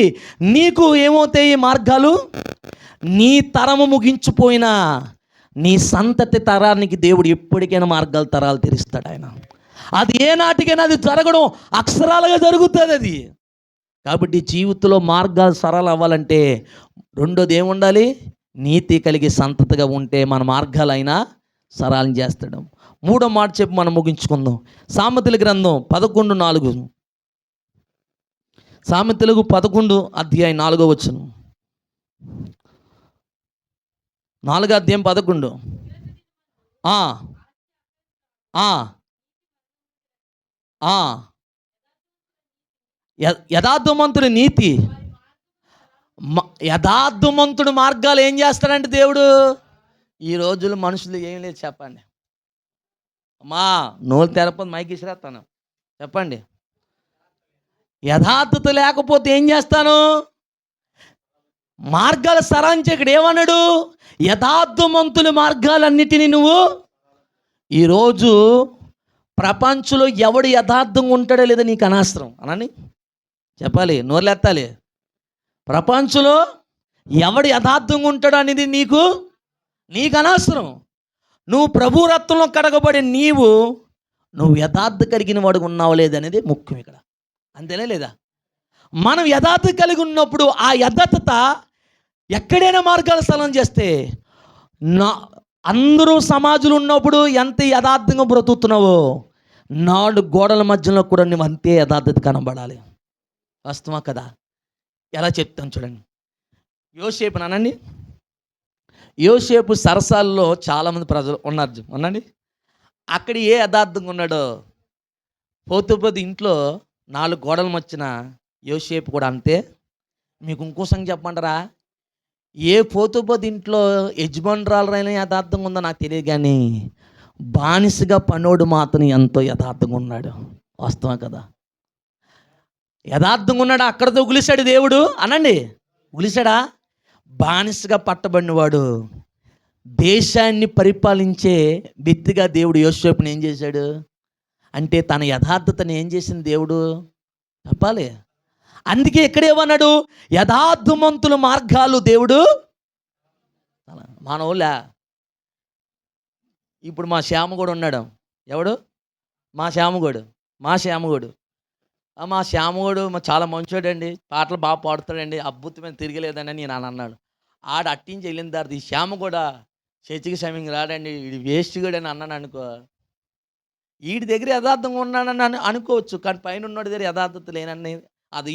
నీకు ఏమవుతాయి మార్గాలు? నీ తరము ముగించిపోయినా నీ సంతతి తరానికి దేవుడు ఎప్పటికైనా తరాలు తెరుస్తాడు ఆయన. అది ఏ నాటికైనా అది జరగడం అక్షరాలుగా జరుగుతుంది అది. కాబట్టి జీవితంలో మార్గాలు సరళం అవ్వాలంటే రెండోది ఏముండాలి? నీతి కలిగి సంతతిగా ఉంటే మన మార్గాలైనా సరళం చేస్తాడు. మూడో మాట చెప్పి మనం ముగించుకుందాం. సామెతల గ్రంథం 11:4. సామెతలకు 11:4. 4:11. యథార్థవంతుడి నీతి, యథార్థవంతుడు మార్గాలు ఏం చేస్తాడంటే దేవుడు. ఈ రోజుల్లో మనుషులు ఏం లేదు చెప్పండి. అమ్మా నోరు తెరపని మైకి ఇసిరేస్తాను చెప్పండి. యథార్థత లేకపోతే ఏం చేస్తాను? మార్గాలు సరాంచి ఇక్కడ ఏమన్నాడు? యథార్థవంతుల మార్గాలన్నిటినీ నువ్వు. ఈరోజు ప్రపంచంలో ఎవడు యథార్థంగా ఉంటాడో లేదో నీకు అనవసరం అనండి. చెప్పాలి, నోరులెత్తాలి. ప్రపంచంలో ఎవడు యథార్థంగా ఉంటాడో అనేది నీకు అనవసరం. నువ్వు ప్రభు రక్తంలో కడగబడి నువ్వు యథార్థ కలిగిన వాడు ఉన్నావు లేదనేది ముఖ్యం ఇక్కడ. అంతేనే లేదా? మనం యథార్థ కలిగి ఉన్నప్పుడు ఆ యథార్థత ఎక్కడైనా మార్గాలు సరళం చేస్తే అందరూ సమాజంలో ఉన్నప్పుడు ఎంత యథార్థంగా బ్రతుకుతున్నావో 4 గోడల మధ్యలో కూడా నువ్వు అంతే యథార్థత కనబడాలి. వాస్తవా కదా? ఎలా చెప్తాను చూడండి. యోసేపు నానండి, యోసేపు సరసాల్లో చాలామంది ప్రజలు ఉన్నారండి. అక్కడ ఏ యథార్థంగా ఉన్నాడో పోతుపోతు ఇంట్లో 4 గోడల మధ్యన యోసేపు కూడా అంతే. మీకు ఇంకో సంగతి చెప్పమంటారా? ఏ పోతుపోతు ఇంట్లో యజమానురాలైనా యథార్థంగా ఉందో నాకు తెలియదు, కానీ బానిసగా పనోడు మాత్రం ఎంతో యథార్థంగా ఉన్నాడు. వాస్తవం కదా? యథార్థంగా ఉన్నాడు. అక్కడతో ఉగిలిశాడు దేవుడు అనండి. ఉగిలిశాడా? బానిసగా పట్టబడినవాడు దేశాన్ని పరిపాలించే వ్యక్తిగా దేవుడు యోసేపుని ఏం చేశాడు అంటే తన యథార్థతను ఏం చేసింది దేవుడు చెప్పాలి. అందుకే ఇక్కడేమన్నాడు? యథార్థవంతుల మార్గాలు దేవుడు. మానవులా ఇప్పుడు మా శ్యామగోడు ఉన్నాడు. ఎవడు? మా శ్యామగోడు. మా శ్యామగోడు చాలా మంచోడండి, పాటలు బాగా పాడుతాడండి, అద్భుతమైన తిరగలేదని నేను అన్నాడు. ఆడ అట్టించి వెళ్ళిన తర్వాత ఈ శ్యామగూడ చర్చికి సమయంకి రాడండి వీడి వేస్ట్ కూడా అని అన్నాను అనుకో, వీడి దగ్గర యథార్థంగా ఉన్నానని అనుకోవచ్చు, కానీ పైన ఉన్నోడి దగ్గర యథార్థత లేనని అది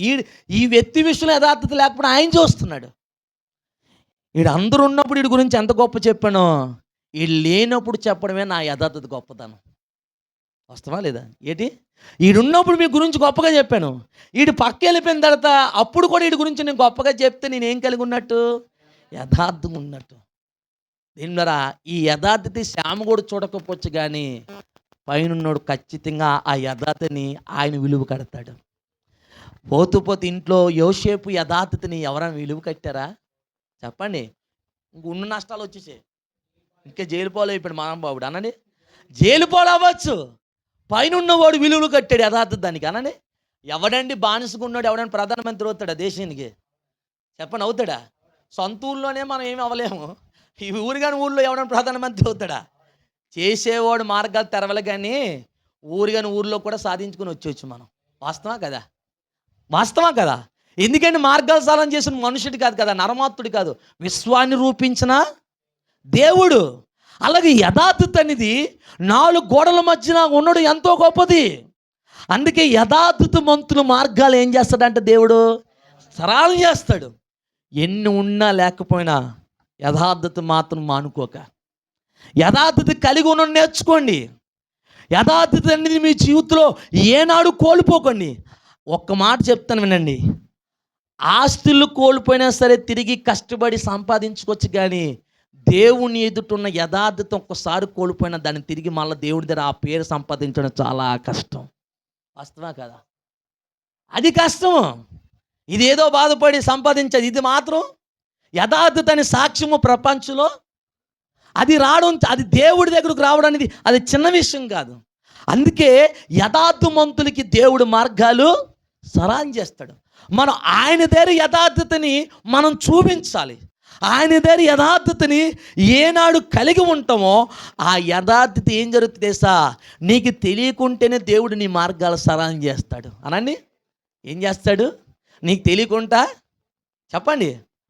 ఈ వ్యక్తి విషయంలో యథార్థత లేకపోతే ఆయన చూస్తున్నాడు. వీడు అందరూ ఉన్నప్పుడు వీడి గురించి ఎంత గొప్ప చెప్పానో, వీడు లేనప్పుడు చెప్పడమే నా యథార్థత గొప్పతనం. వస్తావా లేదా? ఏంటి ఈడున్నప్పుడు మీ గురించి గొప్పగా చెప్పాను, వీడు పక్క వెళ్ళిపోయిన తర్వాత అప్పుడు కూడా వీడి గురించి నేను గొప్పగా చెప్తే నేనేం కలిగి ఉన్నట్టు? యథార్థం ఉన్నట్టు. దీని ద్వారా ఈ యథార్థత శ్యామ కూడా చూడకపోవచ్చు, కానీ పైనున్నోడు ఖచ్చితంగా ఆ యథార్థని ఆయన విలువ కడతాడు. పోతూ పోతే ఇంట్లో యోసేపు యథార్థతని ఎవరైనా విలువ కట్టారా? చెప్పండి. ఇంక ఉన్న నష్టాలు వచ్చేసాయి, ఇంకా జైలు పాలు అయిపోయాడు మహానుభావుడు అనండి. జైలు పాలు అవ్వచ్చు, పైన ఉన్నవాడు విలువలు కట్టాడు యథార్థత దానికి అనండి. ఎవడండి బానిసగా ఉన్నాడు, ఎవడండి ప్రధానమంత్రి అవుతాడా దేశానికి? చెప్పండి, అవుతాడా? సొంత ఊళ్ళోనే మనం ఏమి అవ్వలేము, ఈ ఊరిగాని ఊళ్ళో ఎవడైనా ప్రధానమంత్రి అవుతాడా? చేసేవాడు మార్గాలు తెరవలే, కానీ ఊరిగాని ఊరిలో కూడా సాధించుకుని వచ్చేవచ్చు మనం. వాస్తవా కదా? వాస్తవా కదా? ఎందుకంటే మార్గాలు సాధన చేసిన మనుషుడు కాదు కదా, నరమాత్తుడు కాదు, విశ్వాన్ని రూపించిన దేవుడు. అలాగే యథార్థత అనేది 4 గోడల మధ్యన ఉండడం ఎంతో గొప్పది. అందుకే యథార్థత మంతుల మార్గాలు ఏం చేస్తాడంటే దేవుడు సరళం చేస్తాడు. ఎన్ని ఉన్నా లేకపోయినా యథార్థత మాత్రం మానుకోక, యథార్థత కలిగి ఉన్న నేర్చుకోండి. యథార్థత అనేది మీ జీవితంలో ఏనాడు కోల్పోకండి. ఒక్క మాట చెప్తాను వినండి, ఆస్తులు కోల్పోయినా సరే తిరిగి కష్టపడి సంపాదించుకోవచ్చు, కానీ దేవుని ఎదుటున్న యథార్థత ఒక్కసారి కోల్పోయినా దాన్ని తిరిగి మళ్ళీ దేవుడి దగ్గర ఆ పేరు సంపాదించడం చాలా కష్టం. వాస్తవా కదా? అది కష్టము. ఇదేదో బాధపడి సంపాదించేది, ఇది మాత్రం యథార్థత అనే సాక్ష్యము ప్రపంచంలో అది రావడం, అది దేవుడి దగ్గరకు రావడం అనేది అది చిన్న విషయం కాదు. అందుకే యథార్థవంతులకి దేవుడు మార్గాలు సరళం చేస్తాడు. మనం ఆయన దగ్గర యథార్థతని మనం చూపించాలి. ఆయన దగ్గర యథార్థతని ఏనాడు కలిగి ఉంటామో ఆ యథార్థత ఏం జరుగుతుంది తెలుసా? నీకు తెలియకుంటేనే దేవుడు నీ మార్గాలు సరళం చేస్తాడు అనండి. ఏం చేస్తాడు? నీకు తెలియకుండా చెప్పండి,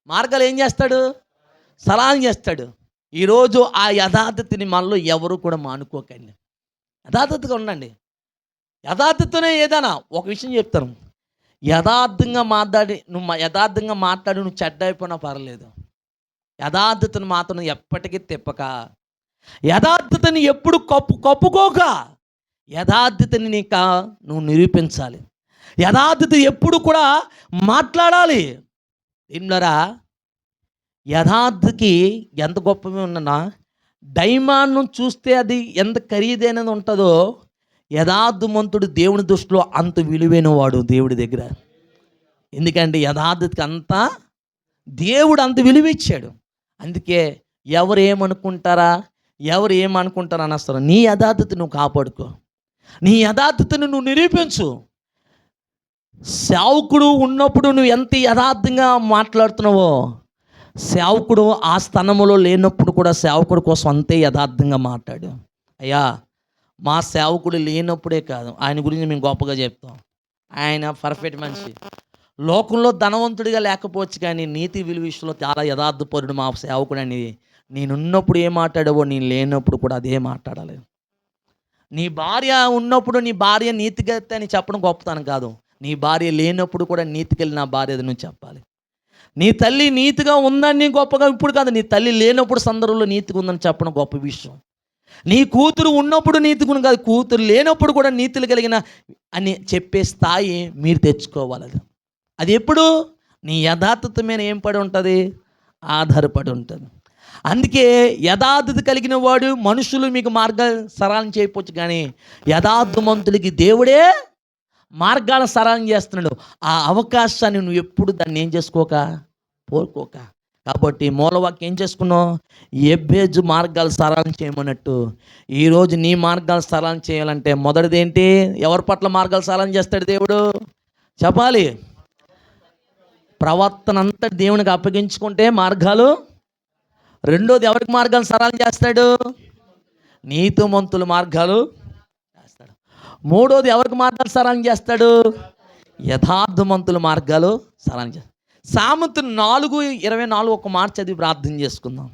మార్గాలు ఏం చేస్తాడు? సరళం చేస్తాడు. ఈరోజు ఆ యథార్థతని మనలో ఎవరు కూడా మానుకోకండి, యథార్థతగా ఉండండి. యథార్థతనే ఏదైనా ఒక విషయం చెప్తాను, యథార్థంగా మాట్లాడి నువ్వు చెడ్డ అయిపోయినా పర్లేదు, యథార్థతను మాత్రం ఎప్పటికీ తిప్పక, యథార్థతని ఎప్పుడు కప్పుకోక, యథార్థతని నువ్వు నిరూపించాలి. యథార్థత ఎప్పుడు కూడా మాట్లాడాలి. ఏంలరా, యథార్థకి ఎంత గొప్పవి ఉన్నా, డైమండ్ను చూస్తే అది ఎంత ఖరీదైనది ఉంటుందో యథార్థవంతుడు దేవుని దృష్టిలో అంత విలువైన వాడు దేవుడి దగ్గర. ఎందుకంటే యథార్థతకి అంతా దేవుడు అంత విలువ ఇచ్చాడు. అందుకే ఎవరు ఏమనుకుంటారా అని అసలు నీ యథార్థత నువ్వు కాపాడుకో, నీ యథార్థతను నువ్వు నిరూపించు. సేవకుడు ఉన్నప్పుడు నువ్వు ఎంత యథార్థంగా మాట్లాడుతున్నావో, సేవకుడు ఆ స్థానంలో లేనప్పుడు కూడా సేవకుడు కోసం అంతే యథార్థంగా మాట్లాడు. అయ్యా, మా సేవకుడు లేనప్పుడే కాదు, ఆయన గురించి మేము గొప్పగా చెప్తాం. ఆయన పర్ఫెక్ట్ మనిషి, లోకంలో ధనవంతుడిగా లేకపోవచ్చు, కానీ నీతి విలువ విషయంలో చాలా యథార్థపరుడు మా సేవకుడు అని నేనున్నప్పుడు ఏం మాట్లాడావో నేను లేనప్పుడు కూడా అదే మాట్లాడాలి. నీ భార్య ఉన్నప్పుడు నీ భార్య నీతిగా అని చెప్పడం గొప్పతనం కాదు, నీ భార్య లేనప్పుడు కూడా నీతికెళ్ళి నా భార్య అది నువ్వు చెప్పాలి. నీ తల్లి నీతిగా ఉందని గొప్పగా ఇప్పుడు కాదు, నీ తల్లి లేనప్పుడు సందర్భంలో నీతిగా ఉందని చెప్పడం గొప్ప విషయం. నీ కూతురు ఉన్నప్పుడు నీతిగుణం కాదు, కూతురు లేనప్పుడు కూడా నీతులు కలిగిన అని చెప్పే స్థాయి మీరు తెచ్చుకోవాలి. అది ఎప్పుడు? నీ యథార్థత మీద ఏం పడి ఉంటుంది? ఆధారపడి ఉంటుంది. అందుకే యథార్థత కలిగిన వాడు మనుషులు మీకు మార్గాలు సరళం చేయకపోవచ్చు, కానీ యథార్థవంతులకి దేవుడే మార్గాల సరళం చేస్తున్నాడు. ఆ అవకాశాన్ని నువ్వు ఎప్పుడు దాన్ని ఏం చేసుకోక పోరుకోక. కాబట్టి మూలవాక్యం ఏం చేసుకున్నావు? ఎబ్బేజు మార్గాలు సరళం చేయమన్నట్టు ఈరోజు నీ మార్గాలు సరళం చేయాలంటే మొదటిది ఏంటి? ఎవరి పట్ల మార్గాలు సరళం చేస్తాడు దేవుడు చెప్పాలి. ప్రవర్తన అంతా దేవునికి అప్పగించుకుంటే మార్గాలు. రెండోది ఎవరికి మార్గాలు సరళం చేస్తాడు? నీతిమంతుల మార్గాలు చేస్తాడు. మూడోది ఎవరికి మార్గాలు సరళం చేస్తాడు? యథార్థవంతుల మార్గాలు సరళం చేస్తాడు. సామెతలు 4:24 ఒక మాట చదివి ప్రార్థన చేసుకుందాం.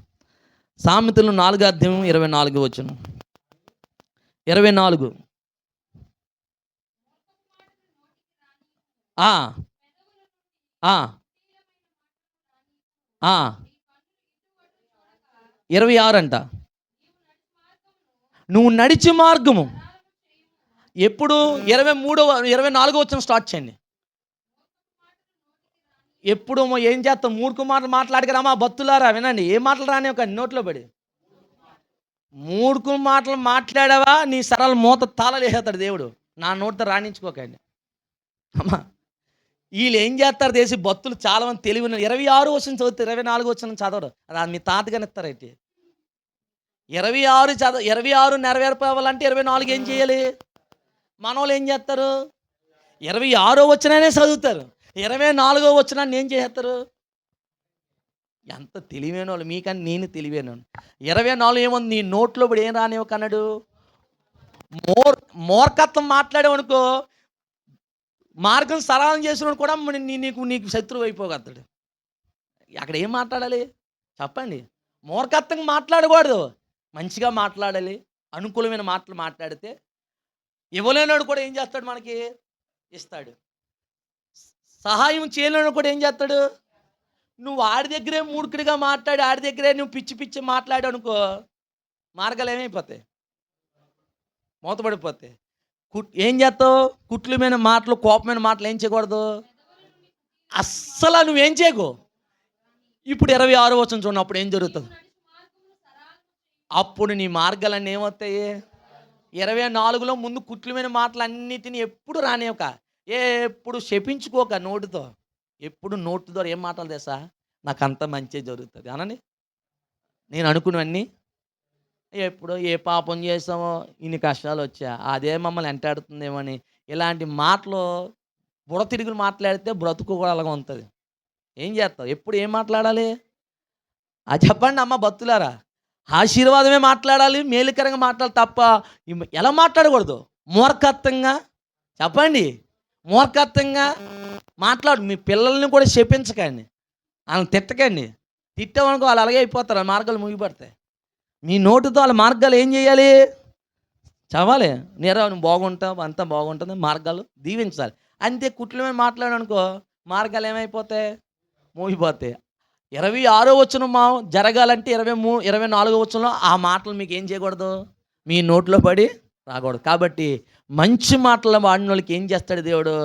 సామెతలు 4:24 24. ఆ, ఆ, ఆ, 26 అంట. నువ్వు నడిచి మార్గము ఎప్పుడు 24 స్టార్ట్ చేయండి. ఎప్పుడు ఏం చేస్తాం? మూర్ఖ మాటలు మాట్లాడకరామా భక్తులారా, వినండి. ఏ మాటలు రాని ఒక నోట్లో పడి మూర్ఖ మాటలు మాట్లాడావా నీ సరళ మూత తాళలేస్తాడు దేవుడు. నా నోటితో రాణించుకోకండి అమ్మా. వీళ్ళు ఏం చేస్తారు దేశీ భక్తులు చాలా మంది తెలివి ఉన్నారు. 26 చదివితే 24 చదవరు. అది మీ తాతగాని ఇస్తారైతే 26 నెరవేర్పాలంటే 24 ఏం చేయాలి? మనోళ్ళు ఏం చేస్తారు? 26 చదువుతారు, 24 ఏం చేస్తారు? ఎంత తెలివైన వాళ్ళు మీకని నేను తెలివైన 24 ఏముంది నీ నోట్లో ఇప్పుడు ఏం రానివ్వకన్నాడు. మూర్ఖత్వం మాట్లాడేవనుకో, మార్గం సరళం చేసినోడు కూడా నీకు శత్రువు అయిపోగలుగుతాడు. అక్కడ ఏం మాట్లాడాలి చెప్పండి? మూర్ఖత్వం మాట్లాడకూడదు, మంచిగా మాట్లాడాలి. అనుకూలమైన మాటలు మాట్లాడితే ఇవ్వలేనాడు కూడా ఏం చేస్తాడు? మనకి ఇస్తాడు. సహాయం చేయలేనాడు కూడా ఏం చేస్తాడు? నువ్వు ఆడి దగ్గరే మూర్ఖుడిగా మాట్లాడి, ఆడి దగ్గరే నువ్వు పిచ్చి పిచ్చి మాట్లాడు అనుకో, మార్గాలు ఏమైపోతాయి? మూతపడిపోతాయి. ఏం చేస్తావు? కుట్లమైన మాటలు, కోపమైన మాటలు ఏం చేయకూడదు అస్సలు. నువ్వేం చేయకు. ఇప్పుడు 26 చూడండి, అప్పుడు ఏం జరుగుతుంది? అప్పుడు నీ మార్గాలన్నీ ఏమవుతాయి? 24లో ముందు కుట్లమైన మాటలు అన్నిటిని ఎప్పుడు రానివ్వక, ఎప్పుడు శపించుకోక నోటితో. ఎప్పుడు నోటి ద్వారా ఏం మాటలు తెలుసా? నాకు అంత మంచి జరుగుతుంది అనండి. నేను అనుకున్నవన్నీ ఎప్పుడో ఏ పాపం చేసామో ఇన్ని కష్టాలు వచ్చా, అదే మమ్మల్ని వెంటాడుతుందేమో అని ఇలాంటి మాటలు తిరుగులు మాట్లాడితే బ్రతుకు కూడా అలాగ ఉంటుంది. ఏం చేస్తావు? ఎప్పుడు ఏం మాట్లాడాలి? అది చెప్పండి అమ్మ భక్తులారా. ఆశీర్వాదమే మాట్లాడాలి, మేలుకరంగా మాట్లాడాలి తప్ప ఎలా మాట్లాడకూడదు? మూర్ఖత్వంగా చెప్పండి. మూర్ఖత్వంగా మాట్లాడు. మీ పిల్లల్ని కూడా శపించకండి, వాళ్ళని తిట్టకండి. తిట్టామనుకో వాళ్ళు అలాగే అయిపోతారు, ఆ మార్గాలు ముగిపడతాయి. మీ నోటితో వాళ్ళ మార్గాలు ఏం చేయాలి? చదవాలి. నువ్వు బాగుంటావు, అంతా బాగుంటుంది, మార్గాలు దీవించాలి. అంతే కుట్లమే మాట్లాడనుకో మార్గాలు ఏమైపోతాయి? మూగిపోతాయి. 26 జరగాలంటే 24 ఆ మాటలు మీకు ఏం చేయకూడదు? మీ నోట్లో పడి రాకూడదు. కాబట్టి మంచి మాటలు వాడిన వాళ్ళకి ఏం చేస్తాడు దేవుడు?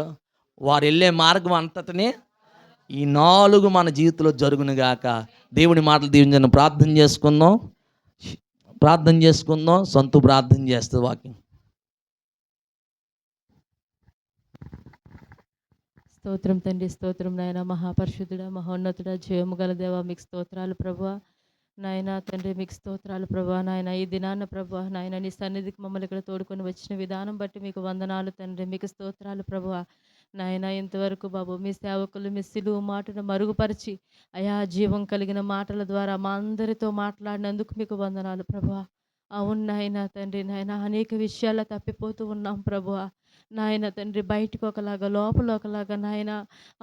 వారు వెళ్ళే మార్గం అంతటిని ఈ 4 మన జీవితంలో జరుగునుగాక. దేవుని మాటలు దీవించండి. ప్రార్థన చేసుకుందాం. సొంత ప్రార్థన చేస్తుంది వాక్యం. స్తోత్రం తండ్రి, స్తోత్రం నాయన. మహాపరిశుద్ధుడా, మహోన్నతుడా, జీవము గల దేవ, మీకు స్తోత్రాలు ప్రభువా. నాయన తండ్రి మీకు స్తోత్రాలు ప్రభా. నాయన ఈ దినాన్న ప్రభా, నాయన నీ సన్నిధికి మమ్మల్ని ఇక్కడ తోడుకొని వచ్చిన విధానం బట్టి మీకు వందనాలు తండ్రి, మీకు స్తోత్రాలు ప్రభువా. నాయన ఇంతవరకు బాబు మీ సేవకులు మీ సిలువు మాటను మరుగుపరిచి అయా జీవం కలిగిన మాటల ద్వారా మా అందరితో మాట్లాడినందుకు మీకు వందనాలు ప్రభువా. అవును నాయన తండ్రి, నాయన అనేక విషయాల్లో తప్పిపోతూ ఉన్నాం ప్రభువా. నాయన తండ్రి బయటకు ఒకలాగా లోపల ఒకలాగా నాయన.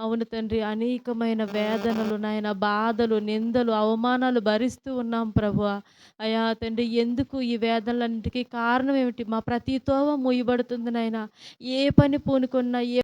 అవును తండ్రి, అనేకమైన వేదనలు నాయన, బాధలు, నిందలు, అవమానాలు భరిస్తూ ఉన్నాం ప్రభువా. అయా తండ్రి, ఎందుకు ఈ వేదనలన్నిటికీ కారణం ఏమిటి? మా ప్రతి తోవ మూయబడుతుంది నాయన. ఏ పని పూనుకున్నా, ఏ